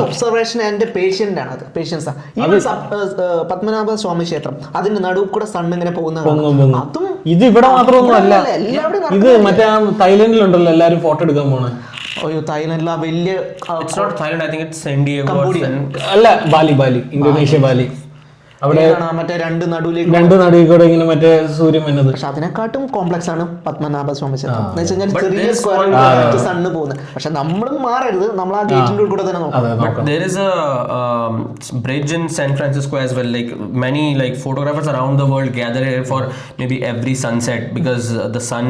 Observation and patient ആണ്. അത് patients. Padmanabha സ്വാമി ക്ഷേത്രം അതിന്റെ നടുവ് കൂടെ സൺ ഇങ്ങനെ പോകുന്ന അതും ഇത് ഇവിടെ മാത്രമൊന്നും അല്ല. ഇത് മറ്റേ തായ്ലൻഡിലുണ്ടല്ലോ എല്ലാരും ഫോട്ടോ എടുക്കാൻ പോണേ. അയ്യോ തായ്ലൻഡിൽ ആ വലിയ അല്ല, ബാലി ഇന്തോനേഷ്യ ബാലി. അവിടെ മറ്റേ രണ്ട് നടുവിൽ കൂടെ ഇങ്ങനെ മറ്റേ സൂര്യൻ വരുന്നത്. പക്ഷെ അതിനെക്കാട്ടും കോംപ്ലക്സ് ആണ് പത്മനാഭ സ്വാമി ക്ഷേത്രം എന്ന് വെച്ച് കഴിഞ്ഞാൽ ചെറിയ സ്ക്വയർ സണ്ണ് പോകുന്നത്. പക്ഷെ നമ്മളും മാറരുത്, നമ്മൾ ആ ഗേറ്റിന്റെ കൂടെ തന്നെ നോക്കാം. But there is a bridge in San Francisco as well. Like many photographers around the world gather here for maybe every sunset because the sun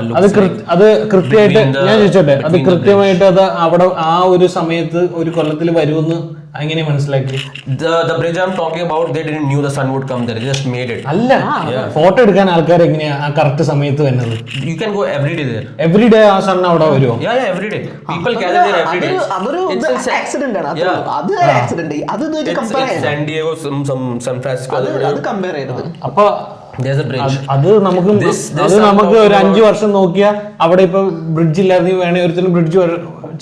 looks like. അത് കൃത്യമായിട്ട് ഞാൻ ചോദിച്ചോട്ടെ, അത് കൃത്യമായിട്ട് അത് അവിടെ ആ ഒരു സമയത്ത് ഒരു കൊല്ലത്തിൽ വരുമെന്ന് എങ്ങനെ മനസ്സിലാക്കി? The bridge I'm talking about, they didn't knew the sun would come there. They just made it. അല്ല, ഫോട്ടോ എടുക്കാൻ ആൾക്കാർ എങ്ങനെയാ ആ കറക്റ്റ് സമയത്ത് വരുന്നത്? You can go every day there. Every day ആ സൺ അവിടെ വരുമോ? Yeah, every day. People gather there every day. അതൊരു ആക്സിഡന്റ് ആണ്. അത് ആക്സിഡന്റ്. അത് കമ്പയർ ചെയ്യാം. San Diego, San Francisco. അത് കമ്പയർ ചെയ്യരുത്. അപ്പൊ അത് നമുക്ക് ഒരു 5 വർഷം നോക്കിയാൽ അവിടെ ഇപ്പൊ ബ്രിഡ്ജ് ഇല്ലാതെ വേണേ ഒരുത്തിന് bridge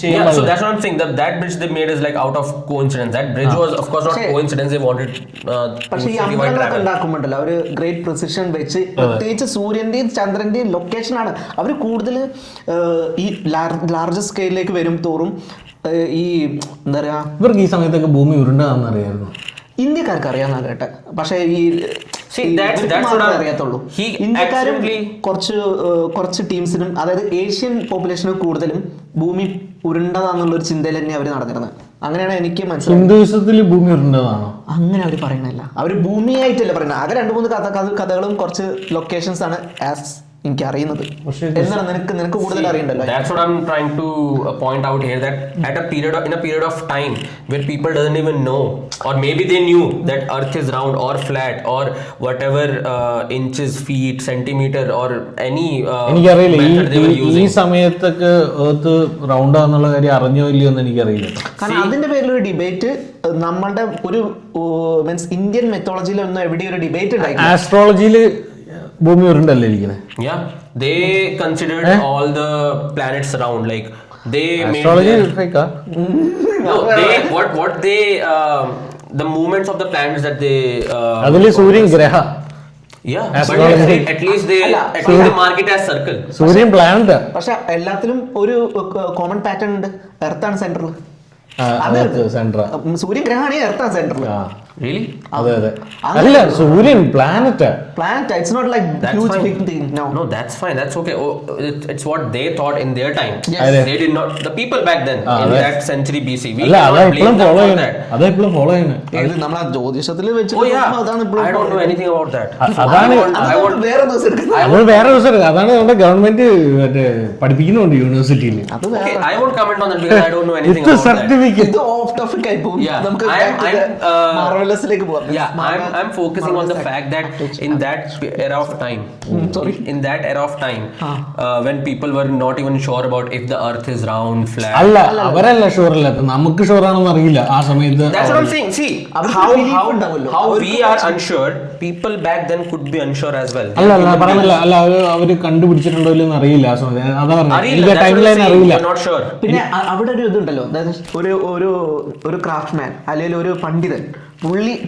Yeah, so that's what I'm saying. That bridge they made is like out of coincidence. That bridge was of course not coincidence. They wanted പക്ഷേ ഈ അമ്പലങ്ങളൊക്കെ ഉണ്ടാക്കുമ്പോണ്ടല്ലോ അവര് ഗ്രേറ്റ് പ്രിസിഷൻ വെച്ച് പ്രത്യേകിച്ച് സൂര്യന്റെയും ചന്ദ്രന്റെയും ലൊക്കേഷനാണ് അവർ കൂടുതൽ ഈ ലാർജ് സ്കെയിലേക്ക് വരും തോറും ഈ എന്താ പറയാ, ഇവർക്ക് ഈ സമയത്തൊക്കെ ഭൂമി ഉരുണ്ടതാണെന്ന് അറിയായിരുന്നു. ഇന്ത്യക്കാർക്ക് അറിയാന്നാ കേട്ടെ. പക്ഷെ ഈ അറിയത്തുള്ളൂ. ഇന്ത്യക്കാരും കുറച്ച് ടീംസിനും, അതായത് ഏഷ്യൻ പോപ്പുലേഷനും കൂടുതലും ഭൂമി ഉരുണ്ടതാന്നുള്ളൊരു ചിന്തയിൽ തന്നെ അവർ നടന്നിരുന്നത്. അങ്ങനെയാണ് എനിക്ക് മനസ്സിലായത്. ഹിന്ദുയിസത്തിൽ ഭൂമി ഉരുണ്ടതാണോ? അങ്ങനെ അവർ പറയണല്ല. അവർ ഭൂമിയായിട്ടല്ല പറയുന്നത്. ആകെ 2-3 കഥകളും കുറച്ച് ലൊക്കേഷൻസ് ആണ് ആസ് എനിക്ക് അറിയുന്നത്. എന്താണ് നിനക്ക് കൂടുതൽ അറിയണ്ടല്ലോ. That's what I'm trying to point out here, that at in a period of time where people doesn't even know, or maybe they knew that earth is round or flat or whatever inches, feet, centimeter or any എനിക്കറിയില്ല ഈ സമയത്തൊക്കെ earth round ആണെന്നുള്ള കാര്യം അറിഞ്ഞോ ഇല്ലയോ എന്ന് എനിക്കറിയില്ല. കാരണം അതിന്റെ പേരിലൊരു ഡിബേറ്റ് നമ്മളുടെ ഒരു മീൻസ് ഇന്ത്യൻ മെത്തോളജിയിലൊന്നും എവിടെ ഒരു ഡിബേറ്റ് ഉണ്ടായി. ആസ്ട്രോളജിയില് ഭൂമി ഉരുണ്ടല്ലേ ഇരിക്കുന്നത്? Yeah, they considered all the planets round. Like they astrology is fake. No, they what they the movements of the planets that they adile suryan graha. Yeah, but at least they mark it as circle. suryan planet. പക്ഷെ എല്ലാത്തിലും ഒരു common pattern ഉണ്ട്. Earth ആണ് സെന്ററിൽ. സൂര്യൻ ഗ്രഹമാണ് എർത്താണ് സെന്ററിൽ. Really? അതെ. അല്ല, സൂര്യൻ planet. It's not like huge big thing. No, that's fine. That's okay. It's what they thought in their time. They did not. The people back then in that century BC. We cannot blame them for that. അതെ ഇപ്പോഴും follow ചെയ്യുന്നത്. ഇത് നമ്മളെ ജ്യോതിഷത്തിൽ വെച്ച് അതാണ് ഇപ്പോഴും. I don't know anything about that. അതാണ് വേറെ ദിവസം എടുക്കുന്നത്. അതാണ് നമ്മുടെ ഗവൺമെന്റ് പഠിപ്പിക്കുന്നുണ്ട് യൂണിവേഴ്സിറ്റിയിൽ. I won't comment on that because I don't know anything about that. ഇത് ഓഫ് ടോപ്പിക് ആയി പോകും. നമുക്ക് മാർവലസിലേക്ക് പോകാം. Yeah, I'm focusing on the fact that in that era of time, in that era of time, when people were not even sure about if the earth is round, flat. അല്ല, അവരല്ല sure അല്ലാത്ത, നമുക്ക് sure ആണെന്ന് അറിയില്ല ആ സമയത്ത്. That's what I'm saying. See how we are unsure, people back then could be unsure as well. അല്ല പറയുന്നില്ല. അല്ല, അവര് കണ്ടുപിടിച്ചിട്ടുണ്ടോ ഇല്ലെന്ന് അറിയില്ല ആ സമയത്ത്. അതാ പറഞ്ഞത്, ടൈം ലൈൻ അറിയില്ല. പിന്നെ അവിടെ ഒരു ഇതുണ്ടല്ലോ, ഒരു ക്രാഫ്റ്റ്മാൻ അല്ലെങ്കിൽ ഒരു പണ്ഡിതൻ,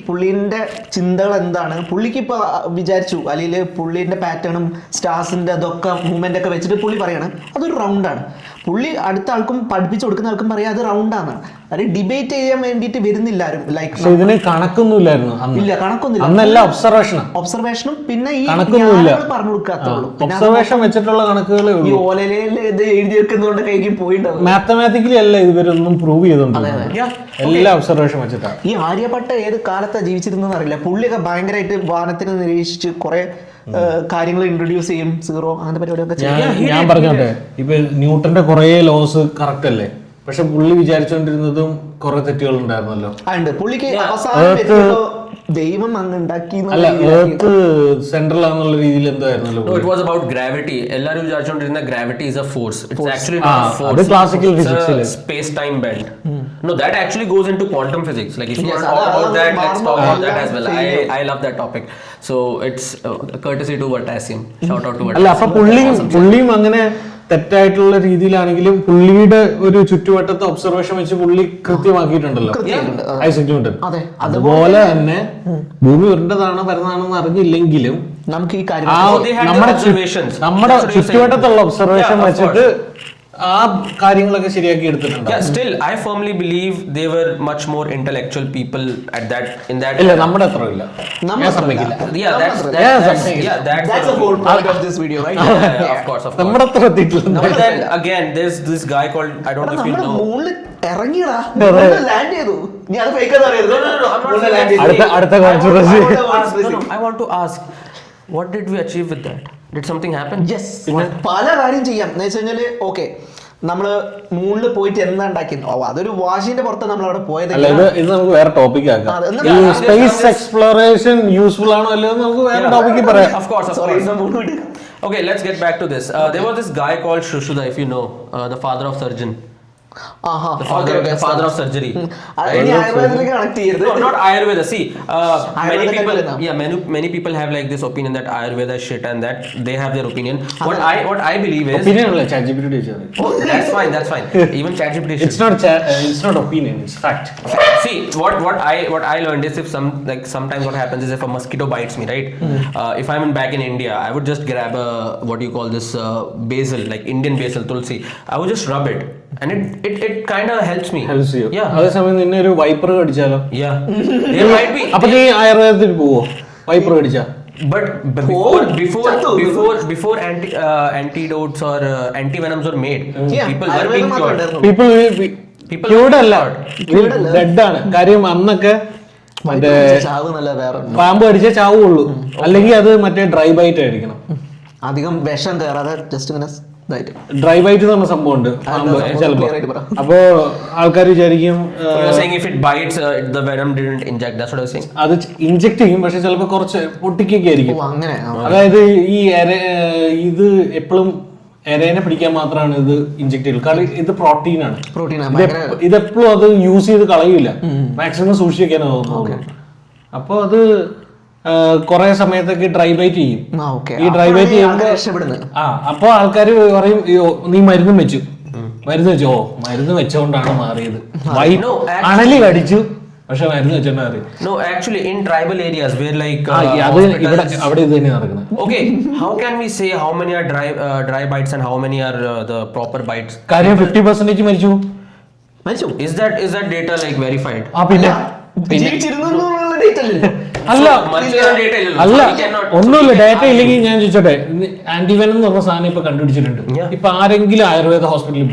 പുള്ളിന്റെ ചിന്തകൾ എന്താണ്, പുള്ളിക്ക് ഇപ്പൊ വിചാരിച്ചു അല്ലെങ്കിൽ പുള്ളിന്റെ പാറ്റേണും സ്റ്റാർസിന്റെ അതൊക്കെ മൂവ്മെന്റ് ഒക്കെ വെച്ചിട്ട് പുള്ളി പറയാണ് അതൊരു റൗണ്ടാണ്. പുള്ളി അടുത്ത ആൾക്കും പഠിപ്പിച്ചു കൊടുക്കുന്ന ആൾക്കും പറയാം അത് റൗണ്ടാണ്. അത് ഡിബേറ്റ് ചെയ്യാൻ വേണ്ടിയിട്ട് വരുന്നില്ല ആരും. ലൈക്ക് ഇതിന് കണക്കൊന്നുമില്ലായിരുന്നു. ഇല്ല, കണക്കൊന്നുമില്ല. അന്നല്ല ഒബ്സർവേഷനും പിന്നെ ഈ പറഞ്ഞു കൊടുക്കാത്തുള്ളൂ. ഒബ്സർവേഷൻ വെച്ചിട്ടുള്ള കണക്കുകൾ ഈ ഓലയിൽ ഇത് എഴുതി വെക്കുന്നതുകൊണ്ട് കൈക്കും പോയിണ്ടാവും. മാത്തമാറ്റിക്കലി അല്ല ഇവരൊന്നും പ്രൂവ് ചെയ്തോണ്ട് എല്ലാ ഒബ്സർവേഷൻ വെച്ചിട്ടാണ്. ഈ ആര്യഭട്ട ഏത് കാലത്താണ് ജീവിച്ചിരുന്നതെന്ന് അറിയില്ല. പുള്ളിയൊക്കെ ഭയങ്കരമായിട്ട് വാനത്തിനെ നിരീക്ഷിച്ച് കുറെ കാര്യങ്ങൾ ഇൻട്രൊഡ്യൂസ് ചെയ്യും. സീറോ അങ്ങനത്തെ പരിപാടിയൊക്കെ ഞാൻ പറഞ്ഞോട്ടെ, ഇപ്പൊ ന്യൂട്ടന്റെ കുറെ ലോസ് കറക്റ്റ് അല്ലേ, പക്ഷെ പുള്ളി വിചാരിച്ചോണ്ടിരുന്നതും കുറെ തെറ്റുകൾ ഉണ്ടായിരുന്നല്ലോ. ഉണ്ട് പുള്ളിക്ക് അവസാനം എത്തിയപ്പോ ദൈവം അങ്ങ് ഉണ്ടാക്കി അല്ല, എർത്ത് സെൻട്രൽ ആണെന്നുള്ള രീതിയിൽ എന്തായിരുന്നല്ലോ. No, it was about gravity. എല്ലാരും വിചാരിച്ചുകൊണ്ടിരുന്ന gravity is a force. It's actually not a force. അത് classical physics It's a space-time bend. No, that actually goes into quantum physics. Like if you want to talk about that, let's talk about that as well. I love that topic. So it's courtesy to Vertasium. Shout out to അല്ല, Vertasium. അപ്പൊ പുള്ളിയും അങ്ങനെ തെറ്റായിട്ടുള്ള രീതിയിലാണെങ്കിലും പുള്ളിയുടെ ഒരു ചുറ്റുവട്ടത്തെ observation വെച്ച് പുള്ളി കൃത്യമാക്കിയിട്ടുണ്ടല്ലോ Isaac Newton. അതുപോലെ തന്നെ ഭൂമി ഉരുണ്ടതാണോ പരന്നതാണെന്ന് അറിഞ്ഞില്ലെങ്കിലും നമുക്ക് ഈ കാര്യം നമ്മുടെ ചുറ്റുവട്ടത്തുള്ള ഒബ്സർവേഷൻ വെച്ചിട്ട് ആ കാര്യങ്ങളൊക്കെ ശരിയാക്കി എടുത്തിട്ടുണ്ട്. Yeah, still I firmly believe they were much more intellectual people at that in that. ഇല്ല, നമ്മുടെ അത്ര ഇല്ല, ഞാൻ സമ്മതിക്കില്ല. Yeah, that's that's the whole point of this video, right? Yeah, of course. നമ്മുടെ അത്ര എത്തിയിട്ടില്ല. But then again, there's this guy called, I don't know if you know. മുകളിൽ ഇറങ്ങിയടാ, ലാൻഡ് ചെയ്തു. നീ അത് ഫേക്ക് അറിയരുത്. അടുത്ത കോൺട്രോവേഴ്സി. I want to ask, what did we achieve with that? Did something happen? Yes. പല കാര്യം ചെയ്യാം എന്ന് വെച്ച് കഴിഞ്ഞാല് ഓക്കെ നമ്മള് മൂണില് പോയിട്ട് എന്താ ഉണ്ടാക്കിയത്, അതൊരു വാഷിന്റെ പുറത്ത് നമ്മൾ അവിടെ പോയത്. ഇത് നമുക്ക് വേറെ ടോപ്പിക് ആക്കാം. ഈ സ്പേസ് എക്സ്പ്ലോറേഷൻ യൂസ്ഫുൾ ആണോ അല്ലയോ നമുക്ക് വേറെ ടോപ്പിക്ക് പറയാം. Of course. Okay, let's get back to this. There was this guy called Shushruta, if you know, the father of surgeon. The father of surgery. No, not Ayurveda. See, many people have like this opinion that Ayurveda is shit and that they have their opinion. What I believe is opinion അല്ല, ChatGPT. Oh, that's fine. Even ChatGPT is it's not opinion, it's fact. See, what I learned is if sometimes what happens is if a mosquito bites me, right? If I'm back in India, I would just grab what do you call this basil, like Indian basil, tulsi. I would just rub it. And it kind of helps me. Helps you. Yeah. അതേസമയം നിന്നെ ഒരു viper കടിച്ചാലോ? Yeah. There might be. അപ്പൊ നീ ആയുർവേദത്തിൽ പോവോ viper കടിച്ചാ? But before antidotes or antivenoms were made, people were being cured. Cured അല്ല, ഡെഡ് ആണ്. കാര്യം അന്നൊക്കെ മറ്റേ പാമ്പ് കടിച്ചാൽ ചാവുള്ളൂ, അല്ലെങ്കിൽ അത് മറ്റേ ഡ്രൈ ബൈറ്റ് ആയിരിക്കണം, അധികം വിഷം കയറാതെ ജസ്റ്റ് ഇങ്ങനെ ഡ്രൈ ബൈറ്റ് എന്ന് പറഞ്ഞ സംഭവം ഉണ്ട് ചിലപ്പോ. അപ്പോ ആൾക്കാർ വിചാരിക്കും അത് ഇഞ്ചെക്ട് ചെയ്യും, പക്ഷെ ചിലപ്പോ കുറച്ച് പൊട്ടിക്കൊക്കെ ആയിരിക്കും. അതായത് ഈ ഇത് എപ്പോഴും എരേനെ പിടിക്കാൻ മാത്രമാണ് ഇത് ഇഞ്ചെക്ട് ചെയ്യുന്നത്. കാരണം ഇത് പ്രോട്ടീനാണ്. ഇതെപ്പോഴും അത് യൂസ് ചെയ്ത് കളയില്ല, മാക്സിമം സൂക്ഷിച്ച് വെക്കാനാണ് തോന്നുന്നത്. അപ്പൊ അത് കൊറേ സമയത്തൊക്കെ ഡ്രൈ ബൈറ്റ് ചെയ്യും. ഈ ഡ്രൈ ബൈറ്റ് ചെയ്യുമ്പോൾ അപ്പൊ ആൾക്കാർ പറയും നീ മരുന്നും വെച്ചു, മരുന്ന് വെച്ചോണ്ടാണ് മാറിയത്. അണലി കടിച്ചു, പക്ഷെ മരുന്ന് വെച്ചോണ്ടാ മാറി. No, actually in tribal areas where like അവിടെ ഇത് തന്നെ നടക്കുന്നത്. Okay, how can we say how many are dry bites and how many are the proper bites? കാര്യം 50% മരിച്ചു. Is that data like verified? പിന്നെ അല്ല ഒന്നുമില്ല, ഡേറ്റ ഇല്ലെങ്കിൽ ഞാൻ ചോദിച്ചോട്ടെ, ആന്റിവെനം എന്ന് പറഞ്ഞ സാധനം ഇപ്പൊ കണ്ടുപിടിച്ചിട്ടുണ്ട്. ഇപ്പൊ ആരെങ്കിലും ആയുർവേദ ഹോസ്പിറ്റലിൽ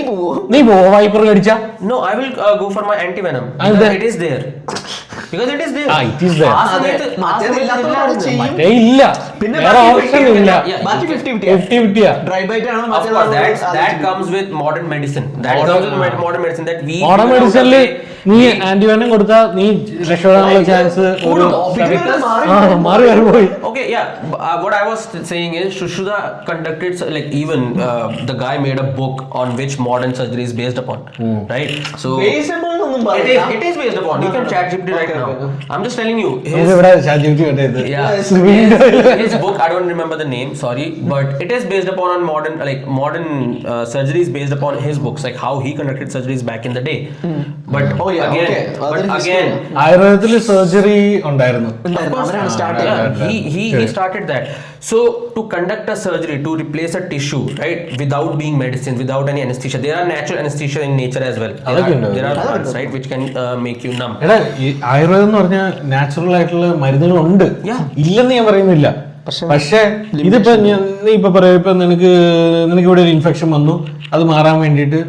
പോകും, നീ പോവോ viper കടിച്ചാ? No, I will go for my antivenom. It is there. Because it is there. It is there. മറ്റേ ഇല്ല, വേറെ ഓപ്ഷൻ ഇല്ല. 50-50 ഡ്രൈ ബൈറ്റ് ആണോ? That comes with modern medicine. Modern medicine that we. Modern മെഡിസിനിൽ നീ antivenom കൊടുത്താ നീ രക്ഷപ്പെടാനുള്ള ചാൻസ് മാറി പോയി. Okay, yeah. What I was saying is Shushruta conducted like even the guy made a book on which modern surgery is based upon, right? So it is based upon. You can ChatGPT right now. I'm just telling you. His book, I don't remember the name, sorry, but it is based upon modern surgery is based upon his books, like how he conducted surgeries back in the day. But again, ആയുർവേദത്തിൽ surgery ഉണ്ടായിരുന്നു. He started that. So to conduct a surgery to replace a tissue, right, without being medicine, without any anesthesia, there are natural anesthesia in nature as well. There are drugs, right, which can make you numb. ആയുർവേദം എന്ന് പറഞ്ഞാൽ natural ആയിട്ടുള്ള മരുന്നുകളുണ്ട്, ഇല്ലെന്ന് ഞാൻ പറയുന്നില്ല. പക്ഷെ ഇതിപ്പോ നീ ഇപ്പൊ പറയാ, ഇപ്പൊ നിനക്ക് ഇവിടെ ഒരു ഇൻഫെക്ഷൻ വന്നു, അത് മാറാൻ വേണ്ടിയിട്ട്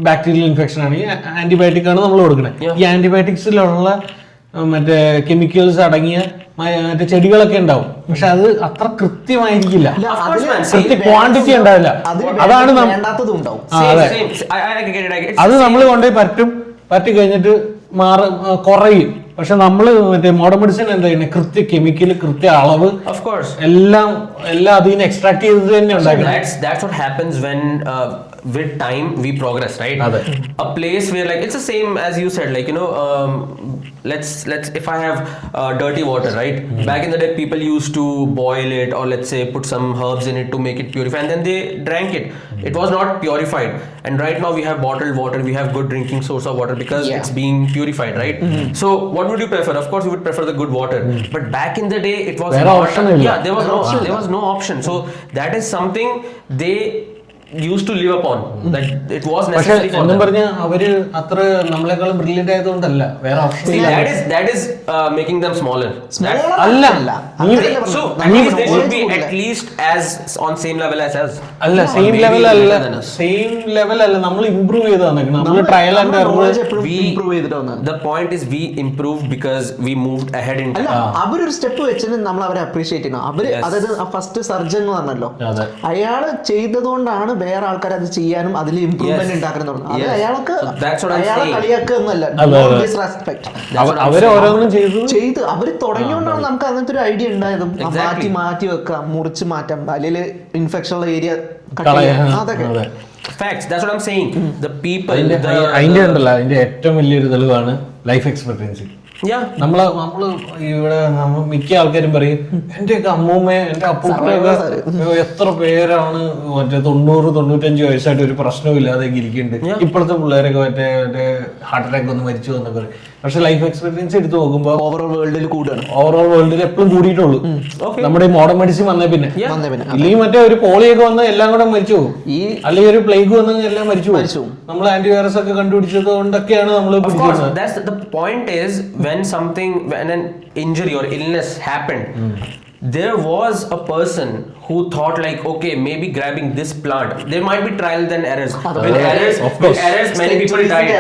ബാക്ടീരിയൽ ഇൻഫെക്ഷൻ ആണ്, ഈ ആന്റിബയോട്ടിക് ആണ് നമ്മൾ കൊടുക്കുന്നത്. ഈ ആന്റിബയോട്ടിക്സിലുള്ള മറ്റേ കെമിക്കൽസ് അടങ്ങിയ മറ്റേ ചെടികളൊക്കെ ഉണ്ടാവും, പക്ഷെ അത് അത്ര കൃത്യമായിരിക്കില്ല, ക്വാണ്ടിറ്റി ഉണ്ടാവില്ല. അതാണ് അത് നമ്മൾ കൊണ്ടുപോയി പറ്റും, പറ്റി കഴിഞ്ഞിട്ട് കുറയും. പക്ഷെ നമ്മള് മറ്റേ മോഡേൺ മെഡിസിൻ എന്താ ചെയ്യുന്നത്, കൃത്യ കെമിക്കൽ, കൃത്യ അളവ്, of course, എല്ലാം അതിൽ നിന്ന് എക്സ്ട്രാക്ട് ചെയ്തത് തന്നെ ഉണ്ടാക്കുന്നത്. that's what happens when with time we progress, right? A place where like it's the same as you said, like let's if I have dirty water, right? Back in the day people used to boil it, or let's say put some herbs in it to make it purify, and then they drank it. It was not purified, and right now we have bottled water, we have good drinking source of water because it's being purified, right? So what would you prefer? Of course you would prefer the good water, but back in the day it was there was no option. So that is something they used to live upon, that it was necessary for them. പറഞ്ഞ അവര് അത്ര നമ്മളെക്കാളും brilliant ആയതുകൊണ്ടല്ല, വേറെ option ഇല്ല. that is making them smaller. അല്ല, so at least they should be at least as on same level as us. അല്ല, same level അല്ല, നമ്മൾ ഇംപ്രൂവ് ചെയ്ത് വന്നേക്കണം. നമ്മൾ ട്രയൽ ആൻഡ് എറർ ഇംപ്രൂവ് ചെയ്തിട്ട് വന്നത്. The point is we improved because we moved ahead in time. അവരൊരു step വെച്ചിട്ട് നമ്മൾ അവരെ അപ്രീഷിയേറ്റ് ചെയ്യണം. അവര് അതായത് ഫസ്റ്റ് സർജൻ എന്ന് പറഞ്ഞല്ലോ, അയാള് ചെയ്തതുകൊണ്ടാണ് വേറെ ആൾക്കാർ അത് ചെയ്യാനും അതിൽ ഇംപ്രൂവ്മെന്റ് ഉണ്ടാക്കണം. അത് അയാൾക്ക് അയാളെ കളിയാക്കുന്നല്ല, അവര് ഓരോന്നും ചെയ്ത് അവര് തുടങ്ങിയോണ്ടാണ് നമുക്ക് അങ്ങനത്തെ ഒരു ഐഡിയ ഉണ്ടായതും. മാറ്റി വെക്കാം, മുറിച്ച് മാറ്റാം, അല്ലെങ്കിൽ ഇൻഫെക്ഷൻ ഉള്ള ഏരിയ അതൊക്കെ facts. That's what I'm saying. The people അതിന്റെ ഏറ്റവും വലിയൊരു തെളിവാണ് ലൈഫ് എക്സ്പെക്ടൻസി. നമ്മള് ഇവിടെ മിക്ക ആൾക്കാരും പറയും, എന്റെയൊക്കെ അമ്മൂമ്മ, എന്റെ അപ്പൂപ്പൊക്കെ എത്ര പേരാണ് മറ്റേ 90-95 വയസ്സായിട്ട് ഒരു പ്രശ്നവും ഇല്ലാതെ ഇരിക്കുന്നുണ്ട്. ഇപ്പോഴത്തെ പിള്ളേരൊക്കെ മറ്റേ ഹാർട്ട് അറ്റാക്ക് ഒന്ന് മരിച്ചു എന്നൊക്കെ പറയും. പക്ഷെ ലൈഫ് എക്സ്പെക്ടൻസി എടുത്ത് നോക്കുമ്പോൾ ഓവറോൾ വേൾഡിൽ എപ്പോഴും കൂടിയിട്ടുള്ളൂ. നമ്മുടെ മോഡേൺ മെഡിസിൻ വന്നേ പിന്നെ ഇല്ലെങ്കിൽ മറ്റേ ഒരു പോളിയൊക്കെ വന്നാൽ എല്ലാം കൂടെ മരിച്ചു പോകും, അല്ലെങ്കിൽ ഒരു പ്ലേഗ് വന്നെങ്കിൽ എല്ലാം മരിച്ചു പോകും. നമ്മൾ ആന്റിവൈറസ് ഒക്കെ കണ്ടുപിടിച്ചത് കൊണ്ടൊക്കെയാണ് നമ്മൾ പിടിക്കുന്നത്. The point is when an injury or illness happened, there was a person who thought like, okay, maybe grabbing this plant, there might be trials and errors. With errors many people died.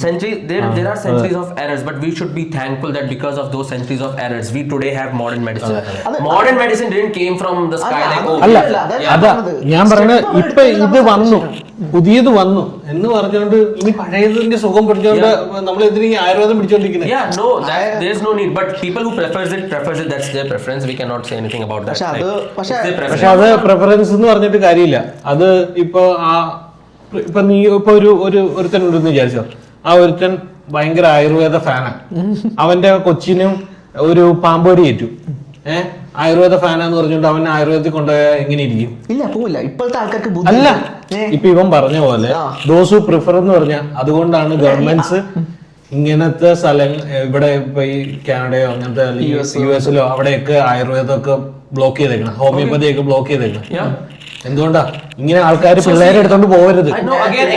Centuries, there are centuries of errors, but we should be thankful that because of those centuries of errors we today have modern medicine. Modern medicine didn't came from the sky like, oh അതാ ഞാൻ പറയുന്നത്. ഇപ്പൊ ഇത് വന്നു, പുതിയത് വന്നു എന്ന് പറഞ്ഞുകൊണ്ട് ഇനി പഴയതിന്റെ സുഖം പിടിച്ചോണ്ട് നമ്മൾ ഇതിന് ആയുർവേദം പിടിച്ചോണ്ടിരിക്കുന്നത്. there's no need, but people who prefers it, that's their preference. We cannot say anything about that. പക്ഷെ അത് പ്രിഫറൻസ് എന്ന് പറഞ്ഞിട്ട് കാര്യമില്ല. അത് ഇപ്പൊ നീ ഇപ്പൊ ഒരുത്തൻ ഉണ്ടെന്ന് വിചാരിച്ചോ, ആ ഒരുത്തൻ ഭയങ്കര ആയുർവേദ ഫാനാ, അവന്റെ കൊച്ചിനും ഒരു പാമ്പടി ഏറ്റു, ആയുർവേദ ഫാനാന്ന് പറഞ്ഞിട്ട് അവൻ ആയുർവേദത്തിൽ കൊണ്ടുപോയാൽ എങ്ങനെ ഇരിക്കും? ഇല്ല, പോവില്ല. ഇപ്പോഴത്തെ ആൾക്കാർക്ക് അല്ല, ഇപ്പൊ ഇവൻ പറഞ്ഞ പോലെ ദോസ് ഹു പ്രിഫർ എന്ന് പറഞ്ഞാൽ അതുകൊണ്ടാണ് ഗവൺമെന്റ്സ് ഇങ്ങനത്തെ സ്ഥലം ഇവിടെ ഇപ്പൊ ഈ കാനഡയോ അങ്ങനത്തെ യു എസിലോ അവിടെയൊക്കെ ആയുർവേദമൊക്കെ ബ്ലോക്ക് ചെയ്തേക്കണം, ഹോമിയോപ്പതി ഒക്കെ ബ്ലോക്ക് ചെയ്തേക്കണം. എന്തുകൊണ്ടാ ഇങ്ങനെ ആൾക്കാർ പിള്ളേരെ എടുത്തോണ്ട് പോകരുത്?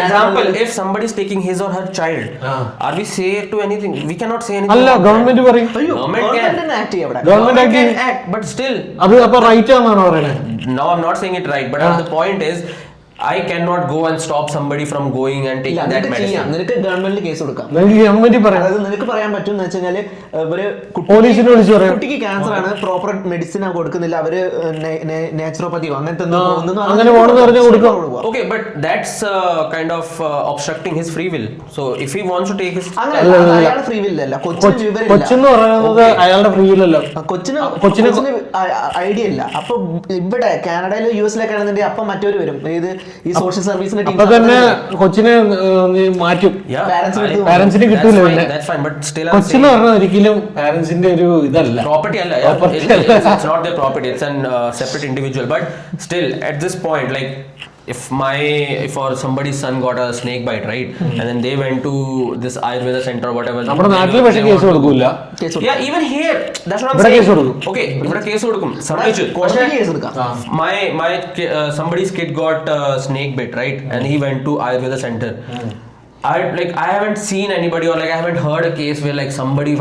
Example, if somebody is taking his or her child, are we say to anything? We cannot say anything. അല്ല, ഗവൺമെന്റ് പറയും, government can act, but still അത് അപ്പൊ റൈറ്റ് ആണെന്നാണോ പറയണേ? No, I'm not saying it right, but the point is I cannot go and stop somebody from going and taking that medicine. നിനക്ക് ഗവൺമെന്റിൽ case കൊടുക്കാം. അതായത് നിനക്ക് പറയാൻ പറ്റും എന്ന് വെച്ചാല് ഇവര് പോലീസിനെ വിളിച്ചു പറയാം, കുട്ടിക്ക് ക്യാൻസർ ആണ്, പ്രോപ്പർ മെഡിസിൻ കൊടുക്കുന്നില്ല, അവര് നാച്ചുറോപ്പതിയോ അങ്ങനത്തെ അങ്ങനെ പോകണമെന്ന് പറഞ്ഞാൽ കൊടുക്കാം. Okay, but that's kind of obstructing his free will. So if he wants to take his അയാളുടെ ഫ്രീ വിൽ അല്ല, കൊച്ചെന്ന് പറയുന്നത് അയാളുടെ ഫ്രീ വിൽ അല്ല, കൊച്ചിന് ഐഡിയ ഇല്ല. അപ്പൊ ഇവിടെ കാനഡയിലോ യു എസിലൊക്കെ ആണെന്നുണ്ടെങ്കിൽ അപ്പൊ മറ്റൊരു വരും, ഏത് ഈ സോഷ്യൽ സർവീസിന്റെ ടീം തന്നെ കൊച്ചിനെ മാറ്റും, പാരന്റ്സിന് കിട്ടൂല. പിന്നെ കൊച്ചെന്ന് പറഞ്ഞാൽ ഒരിക്കലും പാരന്റ്സിന്റെ ഒരു ഇതല്ല, പ്രോപ്പർട്ടി അല്ല. It's not their property, it's an separate individual. But still at this point, like if or somebody's son got a snake bite, right, and then they went to this Ayurveda center or whatever, നമ്മുടെ നാട്ടിൽ പക്ഷേ case കൊടുക്കൂല. Yeah, even here that's what I'm saying. Okay, ഇവിടെ case കൊടുക്കും, my somebody's kid got snake bit, right, and he went to Ayurveda center. I haven't seen anybody, or like I haven't heard a case where like somebody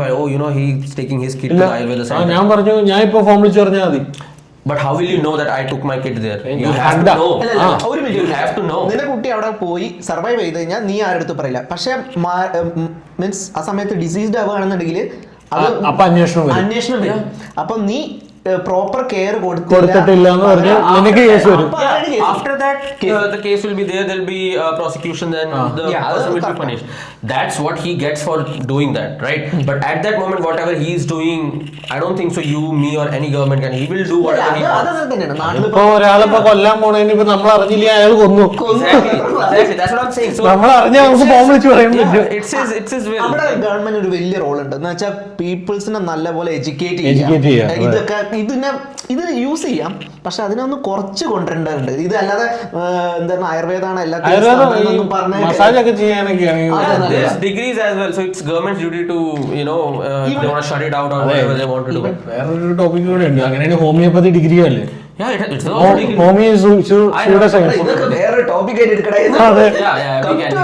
he's taking his kid to Ayurveda center. ഞാൻ പറഞ്ഞു, ഞാൻ ഇപ്പൊ form വിളിച്ചു പറഞ്ഞാൽ മതി. But how will you know that I took my kid there? You have to know. You have to know. നിന്റെ കുട്ടി അവിടെ പോയി സർവൈവ് ചെയ്ത് കഴിഞ്ഞാൽ നീ ആരെടുത്ത് പറയില്ല. പക്ഷെ മീൻസ് ആ സമയത്ത് ഡിസീസ്ഡ് ആവുകയാണെന്നുണ്ടെങ്കിൽ അന്വേഷണം വരും. അപ്പൊ നീ പ്രോപ്പർ കെയർ കൊടുത്തിട്ടില്ല എന്ന് പറഞ്ഞാൽ നിനക്ക് കേസ് വരും. After that, the case will be there. There'll be prosecution, and the person will be punished. That's what he gets for doing that, right? But at that moment, whatever he is doing, I don't think so. You, me, or any government can. He will do whatever he wants. ഇപ്പൊ ഒരാളിപ്പോ കൊല്ലാൻ പോണേന് ഇപ്പൊ നമ്മൾ അറിഞ്ഞില്ല അയാൾ കൊന്നു. Exactly. That's what I'm saying. So നമ്മൾ അറിഞ്ഞാൽ നമുക്ക് ഫോം വിളിച്ച് പറയാൻ പറ്റും. it's his will. അവിടെ ഗവൺമെന്റ് ഒരു വലിയ റോൾ ഉണ്ട് എന്ന് വെച്ചാൽ പീപ്പിൾസിനെ നല്ലപോലെ എഡ്യൂക്കേറ്റ് Educate ചെയ്യാം. ഇതൊക്കെ ഇത് യൂസ് ചെയ്യാം, പക്ഷെ അതിനൊന്ന് കുറച്ച് കൊണ്ടുവരേണ്ടതുണ്ട്. ഇത് അല്ലാതെ എന്താണ് ആയുർവേദമാണ് എല്ലാത്തിനും മസാജ് ഒക്കെ ചെയ്യാനൊക്കെയാണ്. There's degrees as well, so it's government's duty to they want to shut it out or whatever they want to do. വേറൊരു ടോപ്പിക് കൂടെ ഉണ്ട്. അങ്ങനെയാണ് ഹോമിയോപ്പതി ഡിഗ്രി അല്ലേ? Yeah, it's also degree. Homeo വേറെ ടോപ്പിക് ആയിട്ട് എടുക്കണേ. Yeah, we can.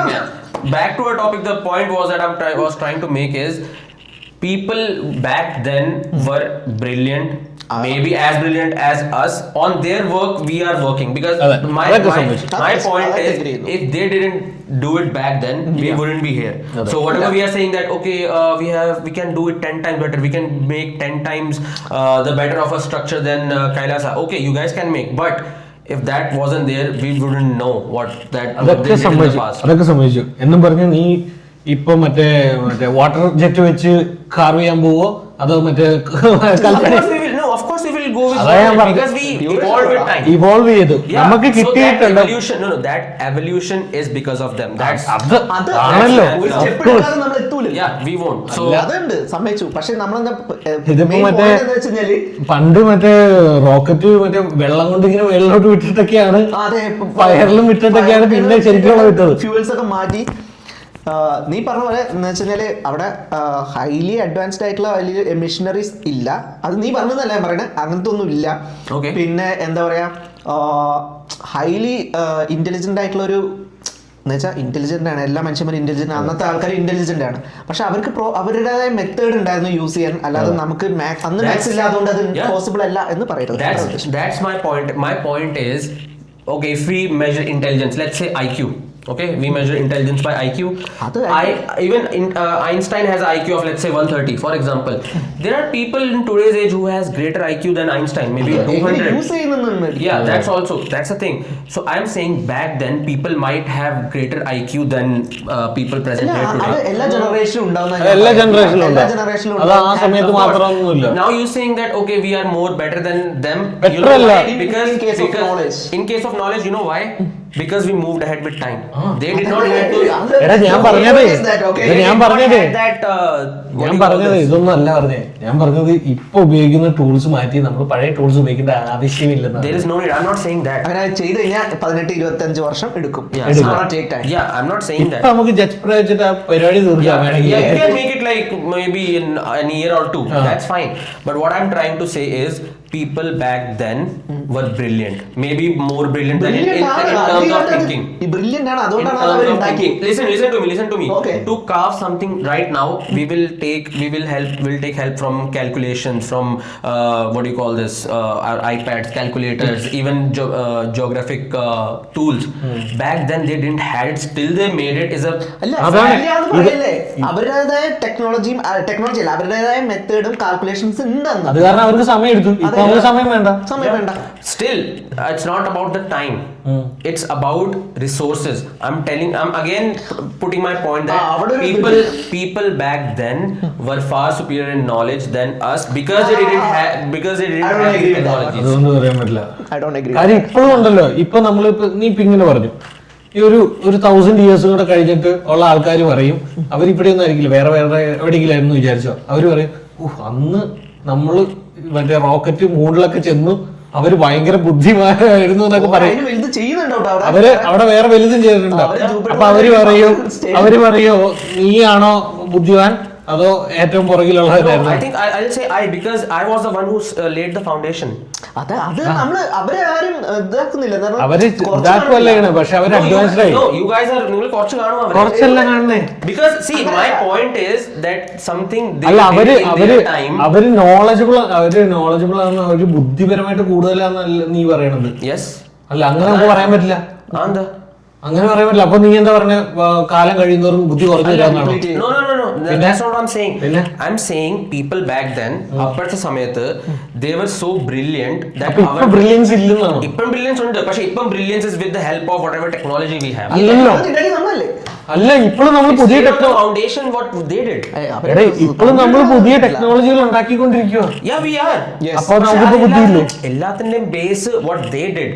Back to our topic, the point was that I was trying to make is people back then were brilliant, maybe as brilliant as us. On their work we are working, because my point is, if they didn't do it back then, we wouldn't be here. So whatever we are saying that okay, we can do it 10 times better, we can make 10 times the better of a structure than Kailasa. Okay, you guys can make, but if that wasn't there, we wouldn't know what that they did in the past. അതൊക്കെ സംഭവിച്ചു എന്നും പറഞ്ഞ് നീ ഇപ്പൊ മറ്റേ water jet വെച്ച് carve ചെയ്യാൻ പോവോ അതോ മറ്റേ Of course we will go with water, because we evolved with time. Evolve ചെയ്തു നമുക്ക് കിട്ടിയിട്ടുണ്ട്. That evolution is because of them. That's ആണല്ലോ. yeah, we won't. So അതുണ്ട് സമ്മതിച്ചു. പക്ഷെ നമ്മളെന്താ ഇതിപ്പോ മറ്റേ വെച്ചാല് പണ്ട് മറ്റേ റോക്കറ്റ് മറ്റേ വെള്ളം കൊണ്ട് ഇങ്ങനെ വെള്ളോട്ട് വിട്ടിട്ടൊക്കെയാണ്, ഫയറിലും വിട്ടിട്ടൊക്കെയാണ് പിന്നെ ശരിക്കും വിട്ടത്. ഫ്യൂവൽസ് ഒക്കെ മാറ്റി നീ പറഞ്ഞ പോലെ എന്ന് വെച്ചാല് അവിടെ ഹൈലി അഡ്വാൻസ്ഡ് ആയിട്ടുള്ള വലിയ മെഷീനറീസ് ഇല്ല. അത് നീ പറഞ്ഞതല്ല ഞാൻ പറയണേ, അങ്ങനത്തെ ഒന്നും ഇല്ല. പിന്നെ എന്താ പറയാ ഹൈലി ഇന്റലിജന്റ് ആയിട്ടുള്ള ഒരു എന്ന് വെച്ചാൽ ഇന്റലിജന്റ് ആണ്, എല്ലാ മനുഷ്യന്മാരും ഇന്റലിജന്റ്, അന്നത്തെ ആൾക്കാർ ഇന്റലിജന്റ് ആണ്. പക്ഷെ അവർക്ക് അവരുടേതായ മെത്തേഡ് ഉണ്ടായിരുന്നു യൂസ് ചെയ്യാൻ. അല്ലാതെ നമുക്ക് അന്ന് മാത്സ് ഇല്ലാതുകൊണ്ട് അത് പോസിബിൾ അല്ല എന്ന് പറയുന്നത്. That's my point. My point is, okay, if we measure intelligence, let's say IQ. Okay, we measure intelligence by IQ. Einstein has an IQ of, let's say, 130, for example. There are people in today's age who has greater IQ than Einstein, maybe 200. Yeah, that's the thing. So I'm saying back then people might have greater IQ than people present here today. എല്ലാ ജനറേഷനും അത് ആ സമയത്ത് മാത്രമൊന്നുമില്ല. Now you're saying that okay, we are more better than them. You know why? Because in case of knowledge, you know why? Because we moved ahead with time. They did not have to. ഞാൻ പറഞ്ഞത് ഇതൊന്നും അല്ല പറഞ്ഞേ. ഞാൻ പറഞ്ഞത് ഇപ്പൊ ഉപയോഗിക്കുന്ന tools മാറ്റി നമ്മൾ പഴയ ടൂൾസ് ഉപയോഗിക്കേണ്ട ആവശ്യമില്ലെന്ന്. There is no need. I'm not saying that. അങ്ങനെ ചെയ്ത് കഴിഞ്ഞാൽ 18-25 വർഷം എടുക്കും. Yeah, I'm not saying that. നമുക്ക് ജഡ്ജ് വെച്ചിട്ട് ആ പരിപാടി തീർക്കാം വേണമെങ്കിൽ. Yeah, you can make it like maybe in an year or two. That's fine. But what I'm trying to say is people back then were brilliant, maybe more brilliant than in terms of thinking. Brilliant ആണ്, അതുകൊണ്ടാണ് അവർ അവർ ഉണ്ടാക്കി. Listen to me. Okay. To carve something right now, we'll take help from calculations, from what do you call this, our iPads, calculators, even geographic tools. Back then they didn't have it, still they made it. അവരുടേതായ technology അല്ല, അവരുടേതായ മെത്തേഡും calculations ഉണ്ട്. അത് കാരണം അവർക്ക് സമയം എടുത്തു. സമയം വേണ്ട. Still, it's not about the time. It's about resources. I'm again putting my point that people back then were far superior in knowledge than us, because they didn't have these technologies. അതൊന്നും പറയാൻ പറ്റില്ല. I don't agree. കാര്യം ഇപ്പോഴും ഉണ്ടല്ലോ. ഇപ്പൊ നമ്മളിപ്പോ നീ ഇപ്പൊ ഇങ്ങനെ പറഞ്ഞു, ഈ ഒരു 1000 years കൂടെ കഴിഞ്ഞിട്ട് ഉള്ള ആൾക്കാർ പറയും അവരിവിടെ ഒന്നും ആയിരിക്കില്ല, വേറെ എവിടെയെങ്കിലും ആയിരുന്നു വിചാരിച്ചോ. അവര് പറയും അന്ന് നമ്മള് മറ്റേ റോക്കറ്റ് മൂണിലൊക്കെ ചെന്നു, അവര് ഭയങ്കര ബുദ്ധിമാനായിരുന്നു എന്നൊക്കെ പറയും. അവര് അവിടെ വേറെ വലുതും ചെയ്തിട്ടുണ്ടാവും. അപ്പൊ അവര് പറയോ നീയാണോ ബുദ്ധിമാൻ അതോ ഏറ്റവും പുറകിലുള്ളവരായിരുന്നു? I think I'll say because I was the one who laid the foundation. അത് നമ്മള് അവരെ ആരും ഇതാക്കുന്നില്ല. അവര് ഇതാക്കുവല്ലാണ്, പക്ഷെ അവര് അഡ്വാൻസ്ഡ് ആയി. No, you guys are നിങ്ങൾ കുറച്ച് കാണും. കുറച്ചല്ല കാണുന്നേ. Because see, my point is that something they അല്ല അവര് നോളജബിൾ ആണ്, അവര് ബുദ്ധിപരമായിട്ട് കൂടുതലാന്നല്ല നീ പറയണത്. Yes. അല്ല അങ്ങനെ നമുക്ക് പറയാൻ പറ്റില്ല. അങ്ങനെ പറയാൻ പറ്റില്ല. അപ്പൊ നീ എന്താ പറഞ്ഞ കാലം കഴിയുന്നവരും ബുദ്ധി കുറഞ്ഞു വരാന്നാണോ? No. That's not what I'm saying. I'm saying people back then, അപ്പോഴത്തെ സമയത്ത് they were so brilliant that ഇപ്പൊ ബ്രില്യൻസ് ഇല്ലെന്നാണോ? ഇപ്പം ബ്രില്യൻസ് ഉണ്ട്, പക്ഷെ ഇപ്പം brilliance is with the help of whatever technology we have. അല്ലല്ലോ, നമ്മളല്ലേ അല്ല ഇപ്പോഴും നമ്മൾ പുതിയ foundation what they did. ഇപ്പോഴും നമ്മൾ പുതിയ ടെക്നോളജികൾ ഉണ്ടാക്കിക്കൊണ്ടിരിക്കുക. Yeah, we are. അപ്പൊ നമുക്കിപ്പോ ബുദ്ധിയില്ലേ? എല്ലാത്തിന്റെയും base what they did.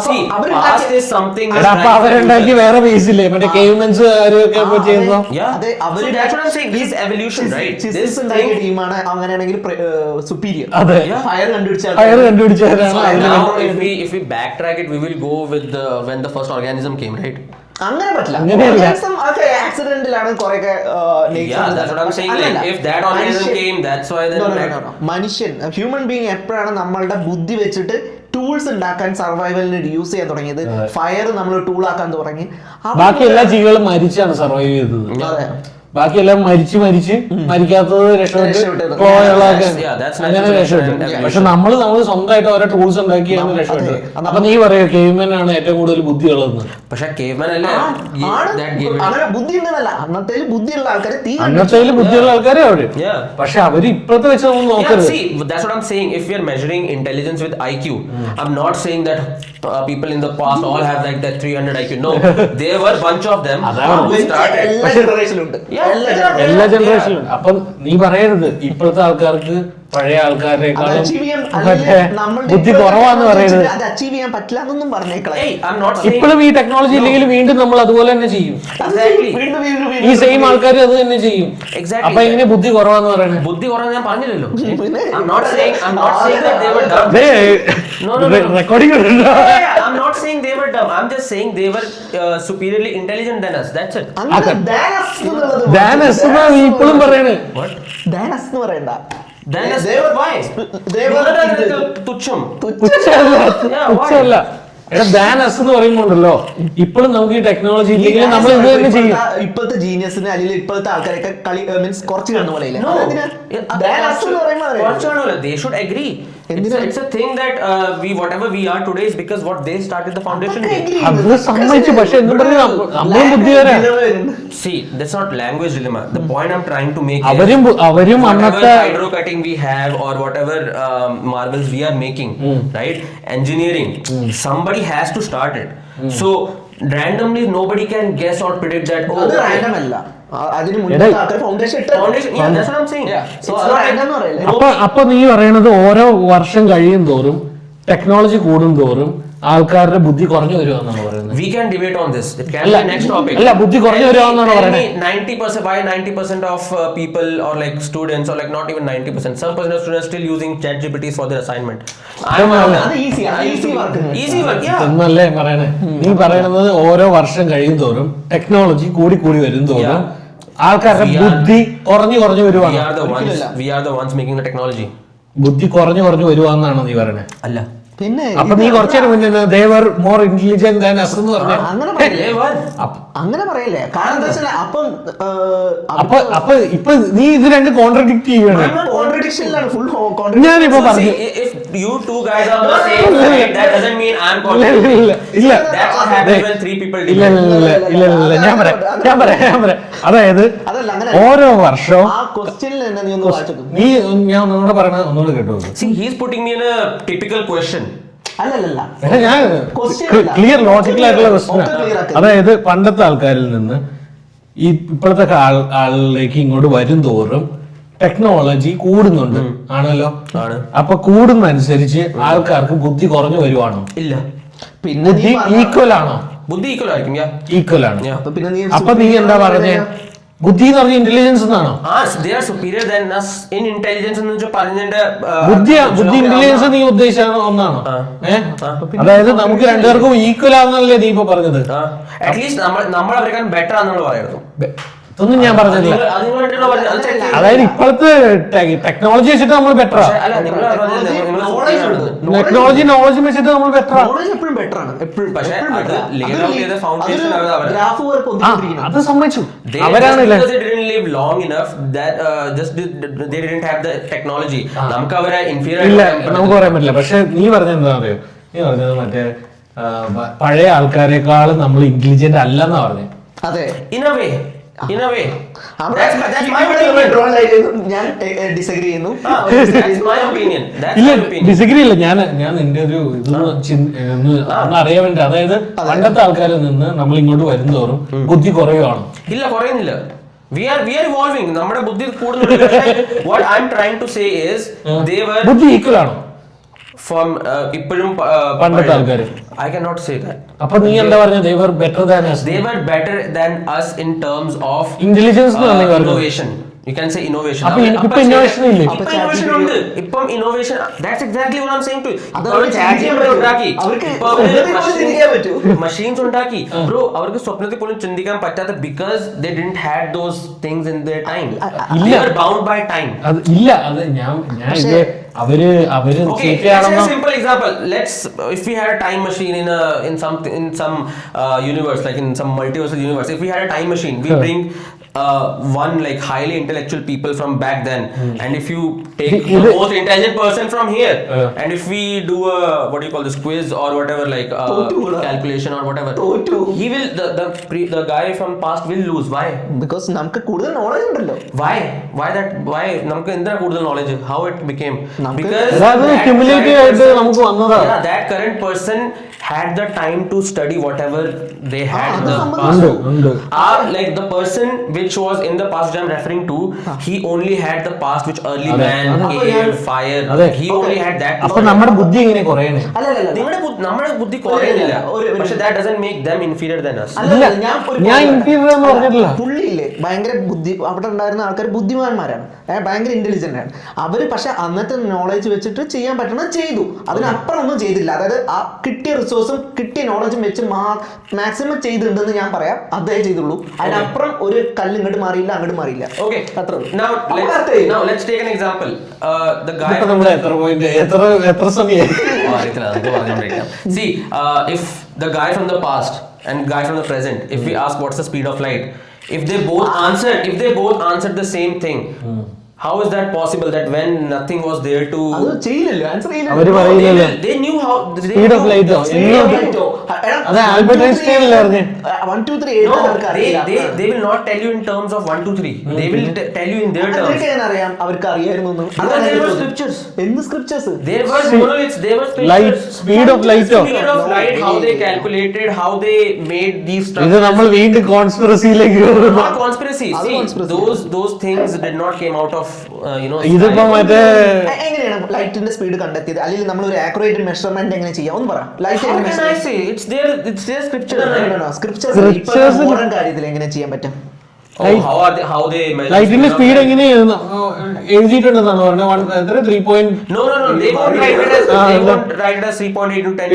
See, past is something. അപ്പൊ അവരുണ്ടാക്കി വേറെ ബേസ് ഇല്ലേ, മറ്റേ കേവ്മെൻസ് ഒക്കെ ചെയ്യുന്നോ? Yeah, so that's what I'm saying. This evolution, right? This ടീമാണ് അങ്ങനെയാണെങ്കിൽ സുപ്പീരിയർ. അതെ, fire കണ്ടുപിടിച്ചവരാണ്. now if we backtrack it, we will go with when the first organism came, right? അങ്ങനെ പറ്റില്ല. ആക്സിഡന്റിലാണ് കുറെയൊക്കെ. Yeah, that's what I'm saying. Like, if that organism came, that's why then മനുഷ്യൻ human being എപ്പോഴാണ് നമ്മളുടെ ബുദ്ധി വെച്ചിട്ട് tools ഉണ്ടാക്കാൻ സർവൈവലിന് use ചെയ്യാൻ തുടങ്ങിയത്, ഫയർ നമ്മൾ ടൂൾ ആക്കാൻ തുടങ്ങി. ബാക്കി എല്ലാ ജീവികളും മരിച്ചാണ് സർവൈവ് ചെയ്തത്. അതെ, ബാക്കിയെല്ലാം മരിക്കാത്തത് രക്ഷപ്പെട്ട് പോയുള്ളതൊക്കെ അങ്ങനെ രക്ഷപ്പെട്ടു. പക്ഷെ നമ്മള് സ്വന്തമായിട്ട് ഓരോ ടൂൾസ് ഉണ്ടാക്കിയാണ് രക്ഷപ്പെട്ടത്. അപ്പൊ നീ പറയോ കേവ്മെൻ ആണ് ഏറ്റവും കൂടുതൽ ബുദ്ധിയുള്ളതെന്ന്? പക്ഷെ കേവ്മെൻ അല്ല, അങ്ങനെ ബുദ്ധി ഉണ്ടെന്നല്ല, അന്നത്തേല് ബുദ്ധിയുള്ള ആൾക്കാരെ അവര്. പക്ഷെ അവര് ഇപ്പോഴത്തെ വെച്ച് നമ്മൾ നോക്കരുത്. That's what I'm saying. If we are measuring intelligence with IQ, I'm not saying that people in the past all have like that 300 IQ. No, there were bunch of them who started. എല്ലാ ജനറേഷനിലും. അപ്പൊ നീ പറയരുത് ഇപ്പോഴത്തെ ആൾക്കാർക്ക് പഴയ ആൾക്കാരെക്കാളും ബുദ്ധി കുറവാന്ന് പറയരുത്. ഇപ്പോഴും ഈ ടെക്നോളജി ഇല്ലെങ്കിൽ വീണ്ടും നമ്മൾ അതുപോലെ തന്നെ ചെയ്യും. ഈ സെയിം ആൾക്കാർ അത് തന്നെ ചെയ്യും. അപ്പൊ എങ്ങനെ ബുദ്ധി കുറവാന്ന് പറയണേ? ബുദ്ധി കുറവാന്ന് ഞാൻ പറഞ്ഞില്ലല്ലോ. Recording I'm not saying they were dumb. I'm just saying they were superiorly intelligent than us. That's it. ഇപ്പോഴും പറയണേ. ഡാനസ് എന്ന് പറയണ്ട. തുച്ഛമല്ല. എടാ ഡാനസ് എന്ന് പറയുമ്പോണ്ടല്ലോ ഇപ്പോഴും നമുക്ക് ഈ ടെക്നോളജി ഇല്ലെങ്കിൽ നമ്മൾ ഇത് തന്നെ ചെയ്യും. ഇപ്പോഴത്തെ ജീനിയസിന് അല്ലെങ്കിൽ ഇപ്പോഴത്തെ ആൾക്കാരൊക്കെ കളി മീൻസ് കുറച്ച് കാണുന്ന പോലെ they should agree. It's a thing that whatever we are today is because what they started the foundation with. അത് സമ്മതിച്ചു. പക്ഷെ എന്തും പറഞ്ഞു നമ്മളും ബുദ്ധിവരാ. See, that's not language dilemma. The point I'm trying to make അവരും അന്നത്തെ hydro cutting we have or whatever marvels we are making, right? Engineering, somebody has to start it. So randomly nobody can guess or predict that. Oh, അത് random അല്ല, അതിന് മുന്നേ foundation ഇട്ട foundation. Yeah, that's what I'm saying. So random എന്ന് പറയില്ല. അപ്പൊ നീ പറയണത് ഓരോ വർഷം കഴിയും തോറും ടെക്നോളജി കൂടും തോറും ആൾക്കാരുടെ ബുദ്ധി കുറഞ്ഞു വരുവാന്നാണ് പറയുന്നത്. We can debate on this. It can be next topic. അല്ല ബുദ്ധി കുറഞ്ഞു വരുവാന്നാണ് പറയുന്നത്. 90% why 90% of people or like students or like not even 90%, some percent of students still using ChatGPT for their assignment. Easy work, yeah. എന്നല്ലേ പറയണേ? നീ പറയണത് ഓരോ വർഷം കഴിയും തോറും ടെക്നോളജി കൂടി വരും തോറും ആൾക്കാരുടെ ബുദ്ധി കുറഞ്ഞു വരുവാണ്. We are the ones making the technology. ബുദ്ധി കുറഞ്ഞു വരുവാന്നാണോ നീ പറയണേ? അല്ല, പിന്നെ അപ്പൊ നീ കുറച്ചേരം മുന്നേ they were more intelligent than us എന്ന് പറഞ്ഞേ. അങ്ങനെ പറയല്ലേ? കാരണം എന്താ വെച്ചാൽ അപ്പൊ ഇപ്പൊ നീ ഇത് രണ്ട് കോൺട്രഡിക്ട് ചെയ്യണം. ഞാനിപ്പോ പറഞ്ഞു if you two guys are the same side, that doesn't mean I'm contradicting. That's what happens when three people debate. ഇല്ല ഞാൻ പറയാം. അതായത് ഓരോ വർഷവും നീ ഞാൻ ഒന്നുകൂടെ പറയണ ഒന്നുകൂടെ കേട്ടോ. See, he's putting me in a typical question. ഞാൻ ക്ലിയർ ലോജിക്കൽ ആയിട്ടുള്ള ക്വസ്റ്റ്യൻ. അതായത് പണ്ടത്തെ ആൾക്കാരിൽ നിന്ന് ഈ ഇപ്പോഴത്തെ ആളിലേക്ക് ഇങ്ങോട്ട് വരും തോറും ടെക്നോളജി കൂടുന്നുണ്ട് ആണല്ലോ. അപ്പൊ കൂടുന്നതനുസരിച്ച് ആൾക്കാർക്ക് ബുദ്ധി കുറഞ്ഞു വരുവാണോ? ഇല്ല. പിന്നെ ഈക്വൽ ആണോ? ബുദ്ധി ഈക്വൽ ആയിരിക്കും. ഈക്വൽ ആണ്. അപ്പൊ നീ എന്താ പറഞ്ഞേ? ബുദ്ധി എന്ന് പറഞ്ഞ ഇന്റലിജൻസ് എന്നാണോ? They are superior than us in intelligence എന്ന് പറഞ്ഞതിന്റെ ബുദ്ധി ഇന്റലിജൻസ് നീ ഉദ്ദേശിച്ച ഒന്നാണോ? അതായത് നമുക്ക് രണ്ടുപേർക്കും ഈക്വൽ ആണെന്നല്ലേ നീ ഇപ്പൊ പറഞ്ഞത്? അറ്റ്ലീസ്റ്റ് നമ്മൾ അവരെക്കാൾ ബെറ്റർ ആണെന്നുള്ള പറയുന്നു. ഇതൊന്നും ഞാൻ പറഞ്ഞില്ല. അതായത് ഇപ്പോഴത്തെ ടെക്നോളജി വെച്ചിട്ട് നമ്മൾ ബെറ്ററാ. നോളജ് വെച്ചിട്ട് നമ്മൾ ബെറ്ററാ. അത് സമ്മതിച്ചു. അവരാണല്ലേ നമുക്ക് പറയാൻ പറ്റില്ല. പക്ഷെ നീ പറഞ്ഞത് എന്താ അറിയോ? നീ പറഞ്ഞത് മറ്റേ പഴയ ആൾക്കാരെക്കാളും നമ്മൾ ഇന്റലിജന്റ് അല്ലെന്നാ പറഞ്ഞത്. അതെ, in a way. That's my opinion. ഞാൻ ഡിസഗ്രി ചെയ്യുന്നു. That's my opinion. ഇല്ല, ഡിസഗ്രി ഇല്ല. ഞാൻ നിന്റെ ഒരു ഒന്ന് അറിയാൻ വേണ്ടി, അതായത് പണ്ടത്തെ ആൾക്കാരിൽ നിന്ന് നമ്മൾ ഇങ്ങോട്ട് വരുന്നതോറും ബുദ്ധി കുറയുവാണ്. ഇല്ല, കുറയുന്നില്ല. We are evolving. നമ്മുടെ ബുദ്ധി കൂടുന്നുണ്ട്. What I'm trying to say is they were ബുദ്ധി ഈക്വൽ ആണോ from ഇപ്പോഴും പണ്ടത്തെ ആൾക്കാർ? I cannot say that. അപ്പൊ നീ എന്താ പറഞ്ഞത്? They were better than us. They were better than us in terms of Intelligence innovation. You can say innovation. അപ്പൊ ഇപ്പൊ innovation ഇല്ലേ? ഇപ്പൊ innovation ഉണ്ട്. ഇപ്പം innovation. That's exactly what I'm saying to you. Machines ഉണ്ടാക്കി. Bro, അവർക്ക് സ്വപ്നത്തിൽ പോലും ചിന്തിക്കാൻ പറ്റാത്ത because they didn't had those things in their time. They were bound by time. ഇല്ല, അത് ഞാൻ ഇത് അവര് Okay, let's say a simple example. If we had a time machine in some universe, like in some multiversal universe, if we had a time machine, we bring one like highly intellectual people from back then, and if you take the most intelligent person from here, and if we do a what do you call this quiz or whatever, like calculation or whatever, he will the guy from past will lose. Why? Because നമുക്ക് കൂടുതൽ knowledge ഉണ്ടല്ലോ. Why നമുക്ക് എന്താ കൂടുതൽ knowledge? How it became? Because that current person had the time to study whatever they had in the past. Like the person which was in the past I'm referring to, he only had the past which early man, air, fire, he only had that. അപ്പൊ നമ്മുടെ ബുദ്ധി എങ്ങനെ കുറയണേ? നമ്മുടെ ബുദ്ധി കുറയുന്നില്ല, പക്ഷെ that doesn't make them inferior than us. ഞാൻ inferior എന്ന് പറഞ്ഞിട്ടില്ല. പുള്ളിയില്ലേ ഭയങ്കര ബുദ്ധി, അവിടെ ഉണ്ടായിരുന്ന ആൾക്കാർ ബുദ്ധിമാന്മാരാണ്, ഭയങ്കര ഇന്റലിജന്റ് ആണ് അവര്. പക്ഷെ അന്നത്തെ നോളജ് വെച്ചിട്ട് ചെയ്യാൻ പറ്റണം ചെയ്തു, അതിനപ്പുറം ഒന്നും ചെയ്തില്ല. അതായത് ആ കിട്ടിയ റിസോഴ്സും കിട്ടിയ നോളജും വെച്ച് മാക്സിമം ചെയ്തിട്ടുണ്ടെന്ന് ഞാൻ പറയാം, അതേ ചെയ്തുള്ളൂ. അതിനപ്പുറം ഒരു കല്ല് ഇങ്ങോട്ട് മാറിയില്ല, അങ്ങോട്ട് മാറിയില്ല. Okay, അത്ര. Now let's take an example. The guy എത്ര സമയം see, if the guy from the past and guy from the present, if we ask what's the speed of light, if they both answered the same thing, how is that possible that when nothing was there to അവര് പറയില്ലല്ലോ they knew how speed of light അത് Albert Einstein അല്ലേ പറഞ്ഞേ 1 2 3 എഴുതാൻ they will not tell you in terms of 1 2 3, they will tell you in their terms. അവർക്ക് അറിയായിരുന്നു. There were scriptures. എന്ത് scriptures? There were monoliths, there were scriptures. Light, speed of light, how they calculated, how they made these structures. ഇത് നമ്മൾ വീണ്ടും കോൺസ്പിറസിയിലേക്ക് not conspiracy. See, those things did not came out of ഇതിപ്പോ മറ്റേ എങ്ങനെയാണ് ലൈറ്റിന്റെ speed കണ്ടെത്തിയത്? അല്ലെങ്കിൽ നമ്മൾ ഒരു ആക്യുറേറ്റ് മെഷർമെന്റ് എങ്ങനെ ചെയ്യാം ഒന്ന് പറ. It's their scripture. Scriptures modern കാര്യത്തിൽ എങ്ങനെ ചെയ്യാൻ പറ്റും? How they measure ലൈറ്റിന്റെ സ്പീഡ് എങ്ങനെയാണ് എഴുതിയിട്ടുണ്ടെന്നാണ് പറഞ്ഞത്? 3 No, they won't write it as 3.8 to 10.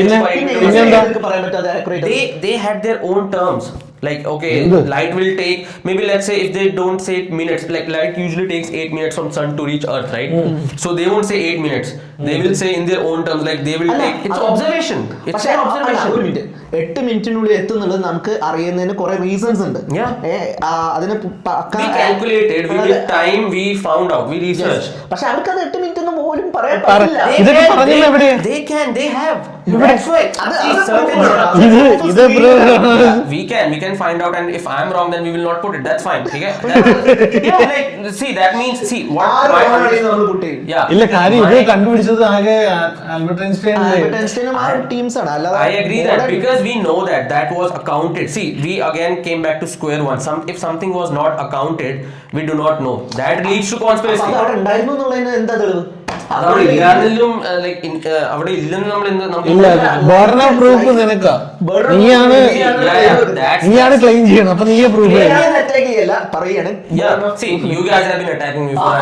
They had their own terms. Like, okay, light will take, maybe let's say if they don't say minutes, like light usually takes 8 minutes from sun to reach earth, right? So they won't say 8 minutes, they will say in their own terms, like they will take, it's observation, it's an observation. 8 മിനിറ്റിനുള്ളിൽ എത്തുന്നുള്ളത് നമുക്ക് അറിയുന്നതിന് കുറെ reasons ഉണ്ട്. അതിന് we calculated, we did time, we found out, we researched. പക്ഷെ അവർക്ക് അത് 8 minute ഒന്നും പോലും പറയാൻ പറ്റില്ല. They have. That's why we can find out, and if I'm wrong then we will not put it, that's fine. Okay? Like see, that means what ഇല്ല കാര്യം ഇത് കണ്ടുപിടിച്ചത് ആകെ ആൽബർട്ട് ഐൻസ്റ്റൈനും ആ ടീംസ് ആണ്. അല്ലാതെ I agree that because we know that was accounted. See, we again came back to square one. If something was not accounted, we do not know. That leads to conspiracy. അവിടെ ഉണ്ടായിരുന്നു എന്നുള്ളതിന് എന്താ തെളിവ്? അവിടെ ഇല്ലാതെല്ലാം അവിടെ ഇല്ലെന്ന് നമ്മൾ പ്രൂഫ് നിനക്കാ, നീയാണ് ക്ലെയിം ചെയ്യണം, അപ്പൊ നീയെ പ്രൂഫ് പറയാണ്. See, you guys have been attacking me for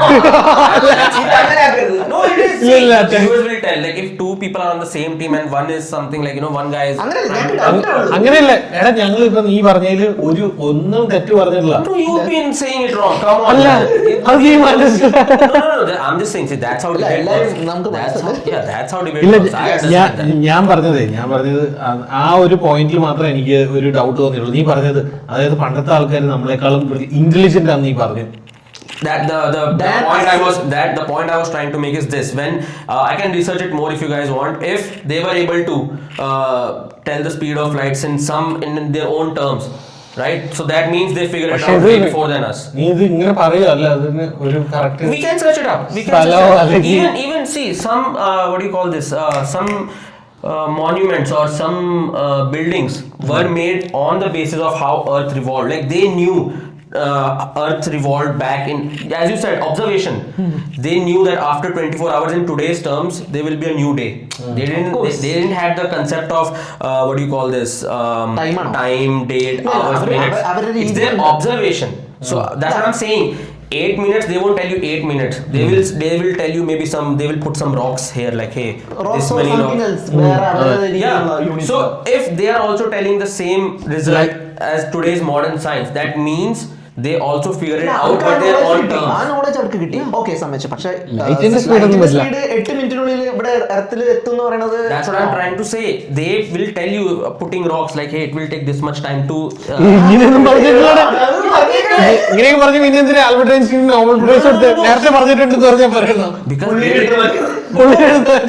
no, it is. Viewers will tell, like if two people are on the same team and one is something like one guy is അങ്ങനെയല്ല. എടാ ഞങ്ങൾ ഇപ്പൊ നീ പറഞ്ഞതിൽ ഒന്നും തെറ്റ് പറഞ്ഞിട്ടില്ല. No, you've been saying it wrong. Come on. അല്ല അത് നീ മനസ്സിലാ. No, I'm just saying, see, that's how debate works. That's how debate ഇല്ല works. ഞാൻ പറഞ്ഞത് ആ ഒരു പോയിന്റിൽ മാത്രമേ എനിക്ക് ഒരു ഡൗട്ട് തോന്നിയുള്ളൂ. നീ പറഞ്ഞത് അതായത് പണ്ടത്തെ ആൾക്കാർ നമ്മളെക്കാളും ഇന്റലിജന്റ് ആണ് നീ പറഞ്ഞു. The point I was trying to make is this: when I can research it more if you guys want. If they were able to tell the speed of lights in their own terms, right? So that means they figured it out way before than us. നീ ഇത് ഇങ്ങനെ പറയുകയല്ല, അതിന് ഒരു correct We can search it up. We can search it up. Even see some what do you call this? Some monuments or some buildings were made on the basis of how Earth revolved. Like they knew Earth revolved back in, as you said, observation. They knew that after 24 hours in today's terms, there will be a new day. They didn't have the concept of what do you call this? Time, date, hours, minutes. It's their observation. So that's what I'm saying. 8 minutes, they won't tell you 8 minutes. They will tell you maybe they will put some rocks here, like hey, this many rocks. Yeah. So if they are also telling the same result as today's modern science, that means they also figure it out by their own terms. ആ knowledge അവർക്ക് കിട്ടി. Okay, സമ്മതിച്ചു. പക്ഷേ ലൈറ്റിന്റെ speed 8 മിനിറ്റിനുള്ളിൽ ഇവിടെ എർത്തിൽ എത്തും എന്ന് പറയുന്നത്. That's what I'm trying to say. They will tell you putting rocks like hey, it will take this much time to. ഇങ്ങനെയൊന്നും പറഞ്ഞിട്ടില്ല. ഇങ്ങനെയൊക്കെ പറഞ്ഞു പിന്നെ എന്തിനാ ആൽബർട്ട് ഐൻസ്റ്റീൻ നോബൽ പ്രൈസ് കൊടുത്ത് നേരത്തെ പറഞ്ഞിട്ടുണ്ടെന്ന് പറഞ്ഞാൽ പറയുന്നു.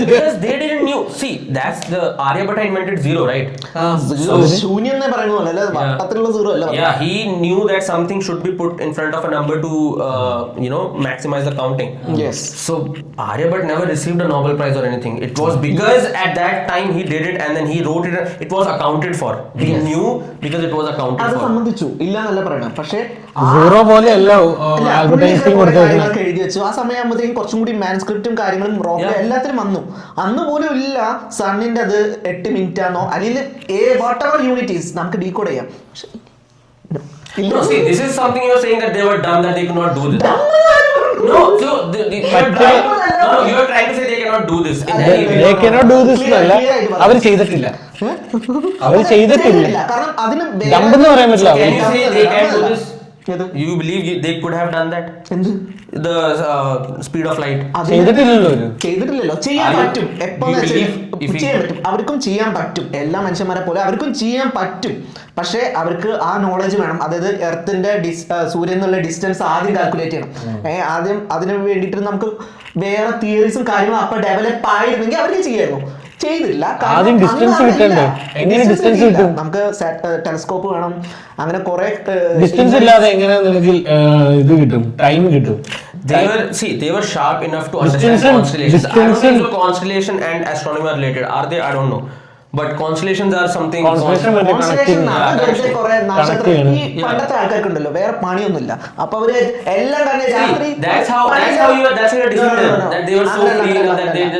Because they didn't knew. See, that's the Aryabhatta invented zero, right? ശൂന്യം എന്നേ പറയുന്നല്ലോ, അല്ലേ? വട്ടത്തിലുള്ള സീറോ അല്ല. Yeah, he knew that something should be put in front of a number to maximize the counting. Yes. So Aryabhatta never received a Nobel Prize or anything. It was because at that time he did it and then he wrote it. It was accounted for. He knew because it was accounted അത് for. സംബന്ധിച്ചു ഇല്ല എന്നല്ല പറയണം. പക്ഷേ zero പോലെ അല്ല Albert Einstein കൊടുത്തത്. എഴുതി വെച്ചു. ആ സമയമാകുമ്പോഴത്തേക്കും കുറച്ചും കൂടി മാനുസ്ക്രിപ്റ്റും കാര്യങ്ങളും റോക്കിലും എല്ലാത്തിലും വന്നു. അന്ന് പോലും ഇല്ല സണ്ണിന്റെ അത് 8 മിനിറ്റ് ആണോ അല്ലെങ്കിൽ വാട്ട് എവർ യൂണിറ്റീസ് നമുക്ക് ഡീകോഡ് ചെയ്യാം. No, see, this is something you're saying that they were dumb that they could not do this. No, so you're trying to say they cannot do this. They cannot do this അല്ല, അവർ ചെയ്തിട്ടില്ല. അവർ ചെയ്തിട്ടില്ല. കാരണം അതിന് dumb എന്ന് പറയാൻ പറ്റില്ല. Can you say they can do this? You believe they could have done that? The speed of light. ചെയ്തിട്ടില്ലല്ലോ. ചെയ്യാൻ പറ്റും. എപ്പോഴാണ് ചെയ്യാൻ പറ്റും. അവർക്കും ചെയ്യാൻ പറ്റും. എല്ലാ മനുഷ്യന്മാരെ പോലെ അവർക്കും ചെയ്യാൻ പറ്റും. പക്ഷേ അവർക്ക് ആ നോളജ് വേണം. അതായത് എർത്തിന്റെ സൂര്യൻ എന്നുള്ള ഡിസ്റ്റൻസ് ആദ്യം കാൽക്കുലേറ്റ് ചെയ്യണം. ആദ്യം അതിന് വേണ്ടിയിട്ട് നമുക്ക് വേറെ തിയറീസും കാര്യങ്ങളും അപ്പൊ ഡെവലപ്പ് ആയിരുന്നെങ്കിൽ അവർക്ക് ചെയ്യായിരുന്നു. ചെയ്തില്ല. നമുക്ക് ടെലസ്കോപ്പ് വേണം, അങ്ങനെ കുറെ ഡിസ്റ്റൻസ് ഇല്ലാതെ എങ്ങനെ ഇത് കിട്ടും, ടൈം കിട്ടും. They were sharp enough to understand constellations. I don't think so constellation and astronomy are related. Are they? I don't know. But constellations are something. പണ്ടത്തെ ആൾക്കാർക്കുണ്ടല്ലോ വേറെ പണിയൊന്നുമില്ല. അപ്പൊ അവര് എല്ലാം തന്നെ രാത്രി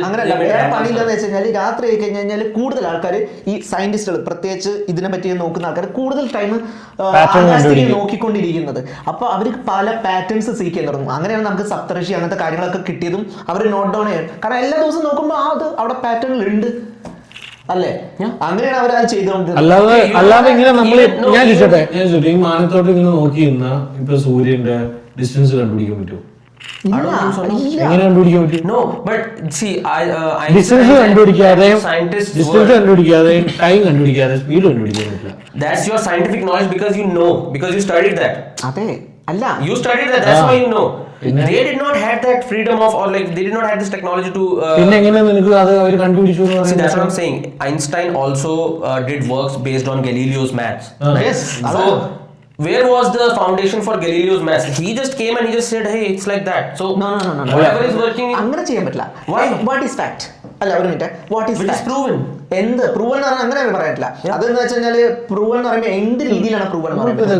അങ്ങനെയല്ല. വേറെ പണിയില്ലെന്ന് വെച്ച് കഴിഞ്ഞാൽ രാത്രി ആയി കഴിഞ്ഞാൽ കൂടുതൽ ആൾക്കാർ ഈ സയന്റിസ്റ്റുകൾ പ്രത്യേകിച്ച് ഇതിനെ പറ്റി നോക്കുന്ന ആൾക്കാർ കൂടുതൽ ടൈം നോക്കിക്കൊണ്ടിരിക്കുന്നത്. അപ്പൊ അവർക്ക് പല പാറ്റേൺസ് സീക്ക് ചെയ്യാൻ തുടങ്ങും. അങ്ങനെയാണ് നമുക്ക് സപ്തഋഷി അങ്ങനത്തെ കാര്യങ്ങളൊക്കെ കിട്ടിയതും അവർ നോട്ട് ഡൗൺ ചെയ്യാൻ. കാരണം എല്ലാ ദിവസവും നോക്കുമ്പോൾ അത് അവിടെ പാറ്റേണിൽ ഉണ്ട് അല്ലേ? അങ്ങനെയാണ് അവർ അത് ചെയ്തുകൊണ്ടിരുന്നത്. അല്ലാതെ ഇങ്ങനെ നമ്മള് ഞാൻ ചോദിച്ചോട്ടെ ഈ മാനത്തോട്ട് ഇങ്ങനെ നോക്കി നിന്നാ ഇപ്പൊ സൂര്യന്റെ ഡിസ്റ്റൻസ് കണ്ടുപിടിക്കാൻ പറ്റുമോ? എങ്ങനെ കണ്ടുപിടിക്കാൻ പറ്റും? No, but see, ഡിസ്റ്റൻസ് കണ്ടുപിടിക്കാതെ ടൈം കണ്ടുപിടിക്കാതെ സ്പീഡ് കണ്ടുപിടിക്കാൻ പറ്റില്ല. That's your scientific knowledge because you studied that. അതെ, അല്ല you studied that, that's why you know. They did not have that freedom of or like they did not have this technology to പിന്നെ എങ്ങനെ നിനക്ക് അത് അവർ കണ്ടുപിടിച്ചു? See, that's what I'm saying. Einstein also did works based on Galileo's maths. Yes. So where was the foundation for Galileo's maths? He just came and he just said, hey, it's like that. So no. whatever is working അങ്ങനെ ചെയ്യാൻ പറ്റില്ല. Why? What is fact? അല്ല ഒരു minute, what is fact? Proven. എന്ത് proven എന്ന് പറഞ്ഞാൽ അങ്ങനെ പറയാൻ പറ്റില്ല. അതെന്ന് വെച്ച് കഴിഞ്ഞാല് പ്രൂവൻ എന്ന് പറയുമ്പോൾ എന്ത് രീതിയിലാണ് പ്രൂവൻ എന്ന് പറയുന്നത്?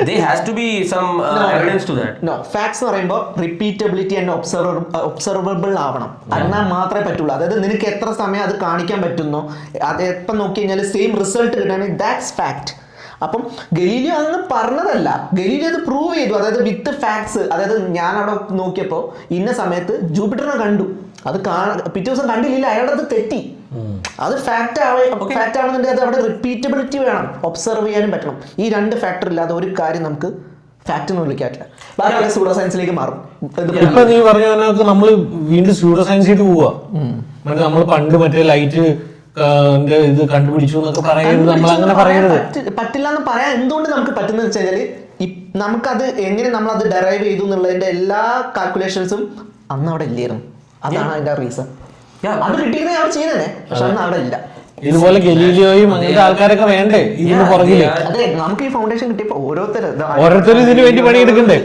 There has to be some evidence to that. No, facts എന്ന് പറയുമ്പോൾ റിപ്പീറ്റബിലിറ്റി ആൻഡ് ഒബ്സർവബിൾ ആവണം. എന്നാൽ മാത്രമേ പറ്റുള്ളൂ. അതായത് നിനക്ക് എത്ര സമയം അത് കാണിക്കാൻ പറ്റുന്നോ, അത് എപ്പം നോക്കി കഴിഞ്ഞാൽ സെയിം റിസൾട്ട് കിട്ടുകയാണെങ്കിൽ ദാറ്റ്സ് ഫാക്ട്. അപ്പം ഗലീലിയോ അതൊന്നും പറഞ്ഞതല്ല, ഗലീലിയോ അത് പ്രൂവ് ചെയ്തു. അതായത് വിത്ത് ഫാക്ട്സ്. അതായത് ഞാൻ അവിടെ നോക്കിയപ്പോൾ ഇന്ന സമയത്ത് ജൂപ്പിറ്ററിനെ കണ്ടു, അത് പിറ്റേ ദിവസം കണ്ടില്ല, അയാളുടെ അത് തെറ്റി. അത് ഫാക്ട് ആണെന്നുണ്ടെങ്കിൽ അത് അവിടെ റിപ്പീറ്റബിലിറ്റി വേണം, ഒബ്സർവ് ചെയ്യാനും പറ്റണം. ഈ രണ്ട് ഫാക്ടർ ഇല്ലാതെ ഒരു കാര്യം നമുക്ക് ഫാക്ട് എന്ന് വിളിക്കാൻ പറ്റില്ല. ബാക്കി സ്യൂഡോ സയൻസിലേക്ക് മാറും. ഇപ്പൊ നീ പറഞ്ഞ നമ്മള് വീണ്ടും സ്യൂഡോ സയൻസിലേക്ക് പോവാ. നമ്മൾ പണ്ട് മറ്റേ ലൈറ്റ് ഇത് കണ്ടുപിടിച്ചു എന്നൊക്കെ പറയരുത്, നമ്മൾ അങ്ങനെ പറയരുത്. പറ്റില്ല എന്ന് പറയാൻ എന്തുകൊണ്ട് നമുക്ക് പറ്റുന്നത് വെച്ച് കഴിഞ്ഞാല് നമുക്കത് എങ്ങനെ നമ്മൾ അത് ഡെറൈവ് ചെയ്തു എന്നുള്ളതിന്റെ എല്ലാ കാൽക്കുലേഷൻസും അന്ന് അവിടെ ഇല്ലായിരുന്നു. അതാണ് അതിന്റെ റീസൺ. അത് കിട്ടിയിരുന്നേ അവിടെ ചെയ്തേ, പക്ഷെ അന്ന് അവിടെ ഇല്ല. ഇതുപോലെ ഗലീലിയോയും അങ്ങനത്തെ ആൾക്കാരൊക്കെ വേണ്ടേ ഇതിന് പുറകില്? അതെ, നമുക്ക് ഈ ഫൗണ്ടേഷൻ കിട്ടിയപ്പോ ഓരോരുത്തരും ഇതിനു വേണ്ടി പണിയെടുക്കണ്ടേ?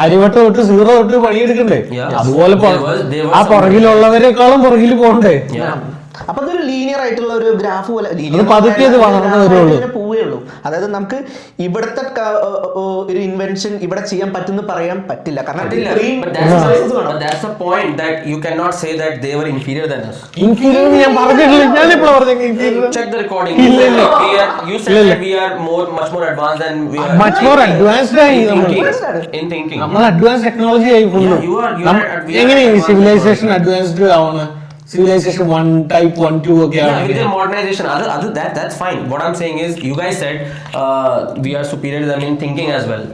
അരിവട്ട തൊട്ട് 0 തൊട്ട് പണിയെടുക്കണ്ടേ? അതുപോലെ ആ പുറകിലുള്ളവരെക്കാളും പുറകിൽ പോകണ്ടേ? അപ്പൊ അതൊരു ലീനിയർ ആയിട്ടുള്ള ഒരു ഗ്രാഫ് പോലെ പോവേ ഉള്ളൂ. അതായത് നമുക്ക് ഇവിടത്തെ ഒരു ഇൻവെൻഷൻ ഇവിടെ ചെയ്യാൻ പറ്റുന്ന പറയാൻ പറ്റില്ല. കാരണം എങ്ങനെ സിവിലൈസേഷൻ അഡ്വാൻസ്ഡ് ആവുന്നത്? Civilization 1, type 1, 2 okay. Yeah, with the modernization, that's fine. What I'm saying is, you guys said we are superior to them in thinking as well.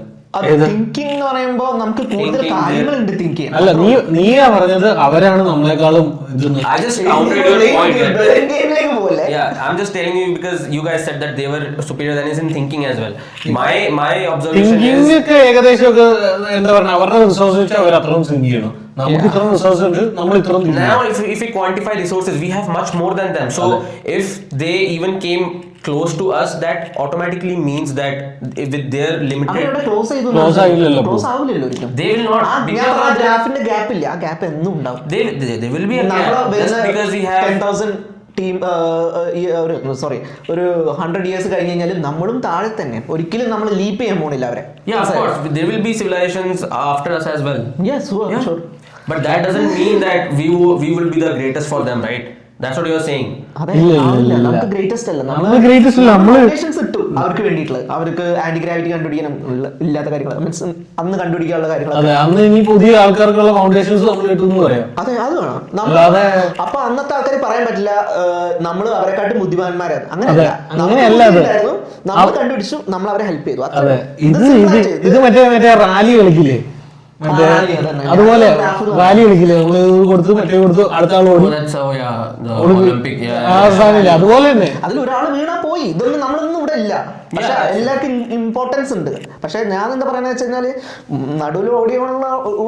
Thinking എന്ന് പറയുമ്പോ നമുക്ക് കൂടുതൽ കാര്യങ്ങളുണ്ട് തിങ്ക് ചെയ്യാൻ. അല്ല, നീയാ പറഞ്ഞത് അവരാണ് നമ്മളെക്കാളും ഇതെന്ന്. I just counted your point. Yeah, I'm just telling you because you guys said that they were superior than us in thinking as well. My observation is thinking ഒക്കെ ഏകദേശം ഒക്കെ എന്താ പറഞ്ഞ അവരുടെ റിസോഴ്സ് വെച്ചാൽ അവർ അത്രയും തിങ്ക് ചെയ്യണം. നമുക്ക് ഇത്ര റിസോഴ്സ് ഉണ്ട്, നമ്മൾ ഇത്രയും. Now if we quantify resources, we have much more than them. So if they even came close to us, that automatically means that with their limited close ആവില്ലല്ലോ ഒരിക്കലും. they will not ഗ്രാഫിന്റെ gap ഇല്ല, ആ gap എന്നും ഉണ്ടാവും. they will be a gap just because we have 10,000 team ഒരു 100 years കഴിഞ്ഞ് കഴിഞ്ഞാലും നമ്മളും താഴെ തന്നെ. ഒരിക്കലും നമ്മൾ ലീപ്പ് ചെയ്യാൻ പോണില്ല അവരെ. Yeah, of course there will be civilizations after us as well. Yes, sure. But that doesn't mean that we will be the greatest for them, right? That's what you're saying. നമുക്ക് greatest അല്ല, അവർക്ക് വേണ്ടിയിട്ടുള്ള അവർക്ക് anti gravity കണ്ടുപിടിക്കാനും ഇല്ലാത്ത കാര്യങ്ങൾ, means അന്ന് കണ്ടുപിടിക്കാനുള്ള കാര്യങ്ങൾ. അന്ന് ഇനി പുതിയ ആൾക്കാർക്കുള്ള ഫൗണ്ടേഷൻസ് നമ്മൾ കിട്ടുന്നു പറയാം. അതെ, അത് വേണം. അപ്പൊ അന്നത്തെ ആൾക്കാർ പറയാൻ പറ്റില്ല നമ്മൾ അവരെക്കാട്ടും ബുദ്ധിമാന്മാരാണ്. അങ്ങനെയല്ല, നമ്മൾ കണ്ടുപിടിച്ചു, നമ്മൾ അവരെ ഹെൽപ്പ് ചെയ്തു. ഇത് മറ്റേ റാലി കളിക്കില്ലേ, അതുപോലെ റാലി കളിക്കില്ലേ, നമ്മള് കൊടുത്തു മറ്റേ കൊടുത്തു അടുത്ത ആൾ ഓടി, അതുപോലെ തന്നെ അതിൽ ഒരാൾ വീണാ പോയി. ഇതൊന്നും നമ്മളൊന്നും ഇവിടെ ഇല്ല, പക്ഷെ എല്ലാവർക്കും ഇമ്പോർട്ടൻസ് ഉണ്ട്. പക്ഷെ ഞാൻ എന്താ പറയുന്നത് വെച്ച് കഴിഞ്ഞാല് നടുവിൽ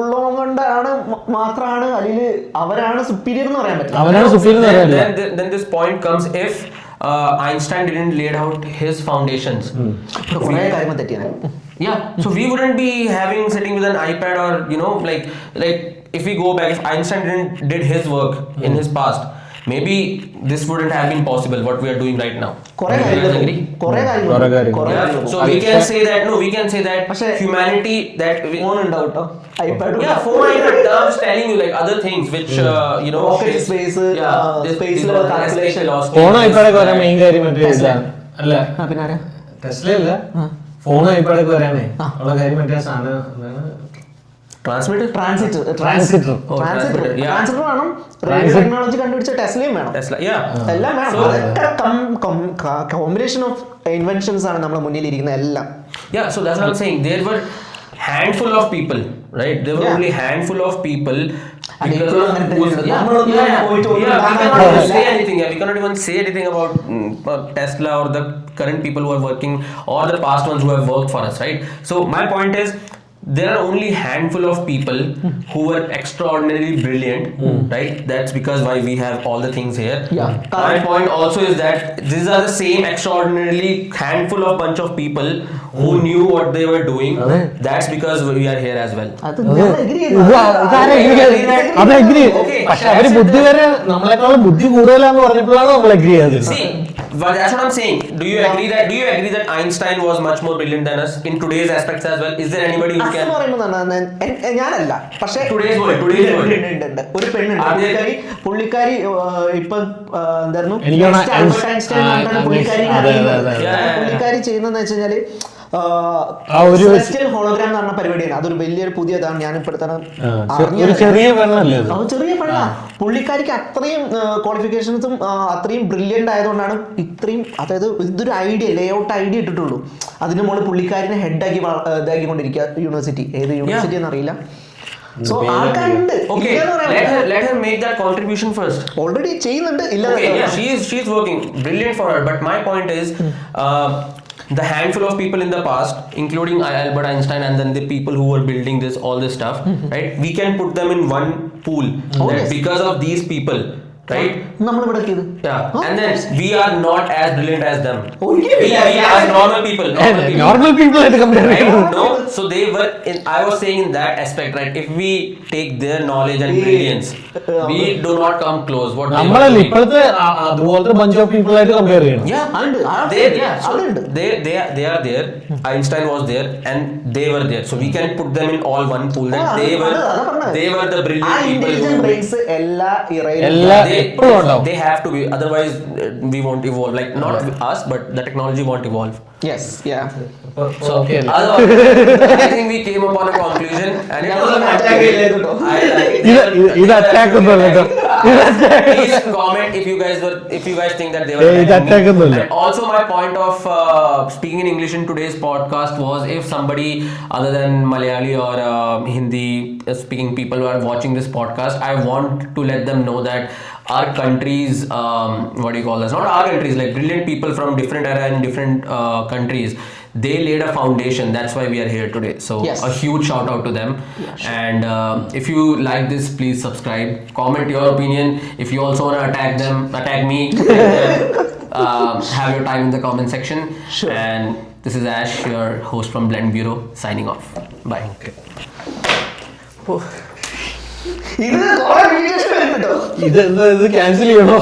ഉള്ളത് കൊണ്ടാണ് മാത്രമാണ് അതിൽ അവരാണ് സുപ്പീരിയർ എന്ന് പറയാൻ പറ്റില്ല. Then this point comes if Einstein didn't laid out his foundations. Yeah, so we wouldn't be sitting with an iPad or like if we go back, if Einstein did his work in his past, maybe this wouldn't have been possible what we are doing right now. So we can say that humanity that phone and out iPad. Yeah, phone iPad. I'm just telling you like other things which rocket space space calculation. phone iPad ഒക്കെ വരാൻ main കാര്യം മറ്റേ അല്ല പിന്നെ ആരാ Tesla അല്ല, phone iPad ഒക്കെ വരാനേ ഉള്ള കാര്യം മറ്റേ സാധനം ട്രാൻസിറ്റർ വേണം, റേഡിയോ ടെക്നോളജി കണ്ടുപിടിച്ച ടെസ്ലയും വേണം, എല്ലാം വേണം. കോമ്പിനേഷൻ ഓഫ് ഇൻവെൻഷൻസ് ആണ് നമ്മുടെ മുന്നിൽ ഇരിക്കുന്ന എല്ലാം. Yeah, so that's what I'm saying. There were handful of people, right? There were only handful of people. We cannot even say anything about Tesla or the current people who are working or the past ones who have worked for us, right? So my point is, there are only handful of people who were extraordinarily brilliant, right? That's because why we have all the things here. My point also is that these are the same extraordinarily handful of bunch of people who knew what they were doing. That's because we are here as well. പക്ഷെ അവര് ബുദ്ധി വരെ നമ്മളെക്കാളും ബുദ്ധി കൂടുതലാന്ന് പറഞ്ഞപ്പോഴാണ് നമ്മൾ agri ചെയ്തത്. But that's what I'm saying. Do you agree that Einstein was much more brilliant than us in today's aspects as well? Is there anybody who can? ഞാനല്ല, പക്ഷേ today's world ഒരു പെണ്ണുണ്ട്, പുള്ളിക്കാരി ഇപ്പൊ എന്തായിരുന്നു പുള്ളിക്കാരി ചെയ്യുന്നതെന്ന് വെച്ച് കഴിഞ്ഞാല് ഹോളോഗ്രാം എന്ന് പറഞ്ഞ പരിപാടിയാണ്. അതൊരു വലിയൊരു പുതിയതാണ്. ഞാനിപ്പോ ചെറിയ പെണ്ണ പുള്ളിക്കാരിക്ക് അത്രയും ക്വാളിഫിക്കേഷൻസും അത്രയും ബ്രില്യൻ്റ് ആയതുകൊണ്ടാണ് ഇത്രയും, അതായത് ഇതൊരു ഐഡിയ ലേഔട്ട് ഐഡിയ ഇട്ടിട്ടുള്ളൂ, അതിന് മുകളിൽ പുള്ളിക്കാരിനെ ഹെഡാക്കി ഇതാക്കിക്കൊണ്ടിരിക്കുക യൂണിവേഴ്സിറ്റി. ഏത് യൂണിവേഴ്സിറ്റി എന്നറിയില്ല. സോ ആൾക്കാരുണ്ട് Okay, let her make that contribution first. Already ചെയ്യുന്നുണ്ട് ഇല്ല Okay, yeah, she's working. Brilliant for her. But my point is, the handful of people in the past, including Albert Einstein and then the people who were building this, all this stuff, right? We can put them in one pool. That yes. because of these people, right? നമ്മളിവിടെ ചെയ്ത് Yeah, and then we are not as brilliant as them. Oh, yeah. We are normal people. Normal people ആയിട്ട് compare Right? ചെയ്യുന്നത്. No, so they were in, I was saying in that aspect, right? If we take their knowledge and brilliance, we do not come close. What they were നമ്മളല്ല doing. ഇപ്പോഴത്തെ അതുപോലത്തെ bunch of people ആയിട്ട് compare ചെയ്യണം. Yeah, അതുണ്ട്. so അതുണ്ട്. they are there. Einstein was there, and they were there. So we can put them in all one pool. That they were the ആ brilliant people intelligent who brains എല്ലാ ഇറയിലും എല്ലാ they, എപ്പോഴും ഉണ്ടാവും. they have to be. Otherwise, we won't evolve. Like not us, but the technology won't evolve. Yes yeah So Okay. I think we came upon a conclusion, and it was an attack. ഇത് attack ഒന്നുമല്ല കേട്ടോ. Please comment if you guys think that they were ഇത് attacking attack me. ഒന്നുമല്ല. And also my point of speaking in English in today's podcast was, if somebody other than Malayali or Hindi speaking people who are watching this podcast, I want to let them know that our countries, what do you call this? Not our countries, like brilliant people from different era and different countries. They laid a foundation. That's why we are here today. So Yes. a huge shout out to them. And if you like this, please subscribe. Comment your opinion. If you also want to attack me, have your time in the comment section. Sure. And this is Ash, your host from Blend Bureau, signing off. Bye. ഇത് കുറെ videos വരുന്നുണ്ടോ ഇത് cancel ചെയ്യണോ?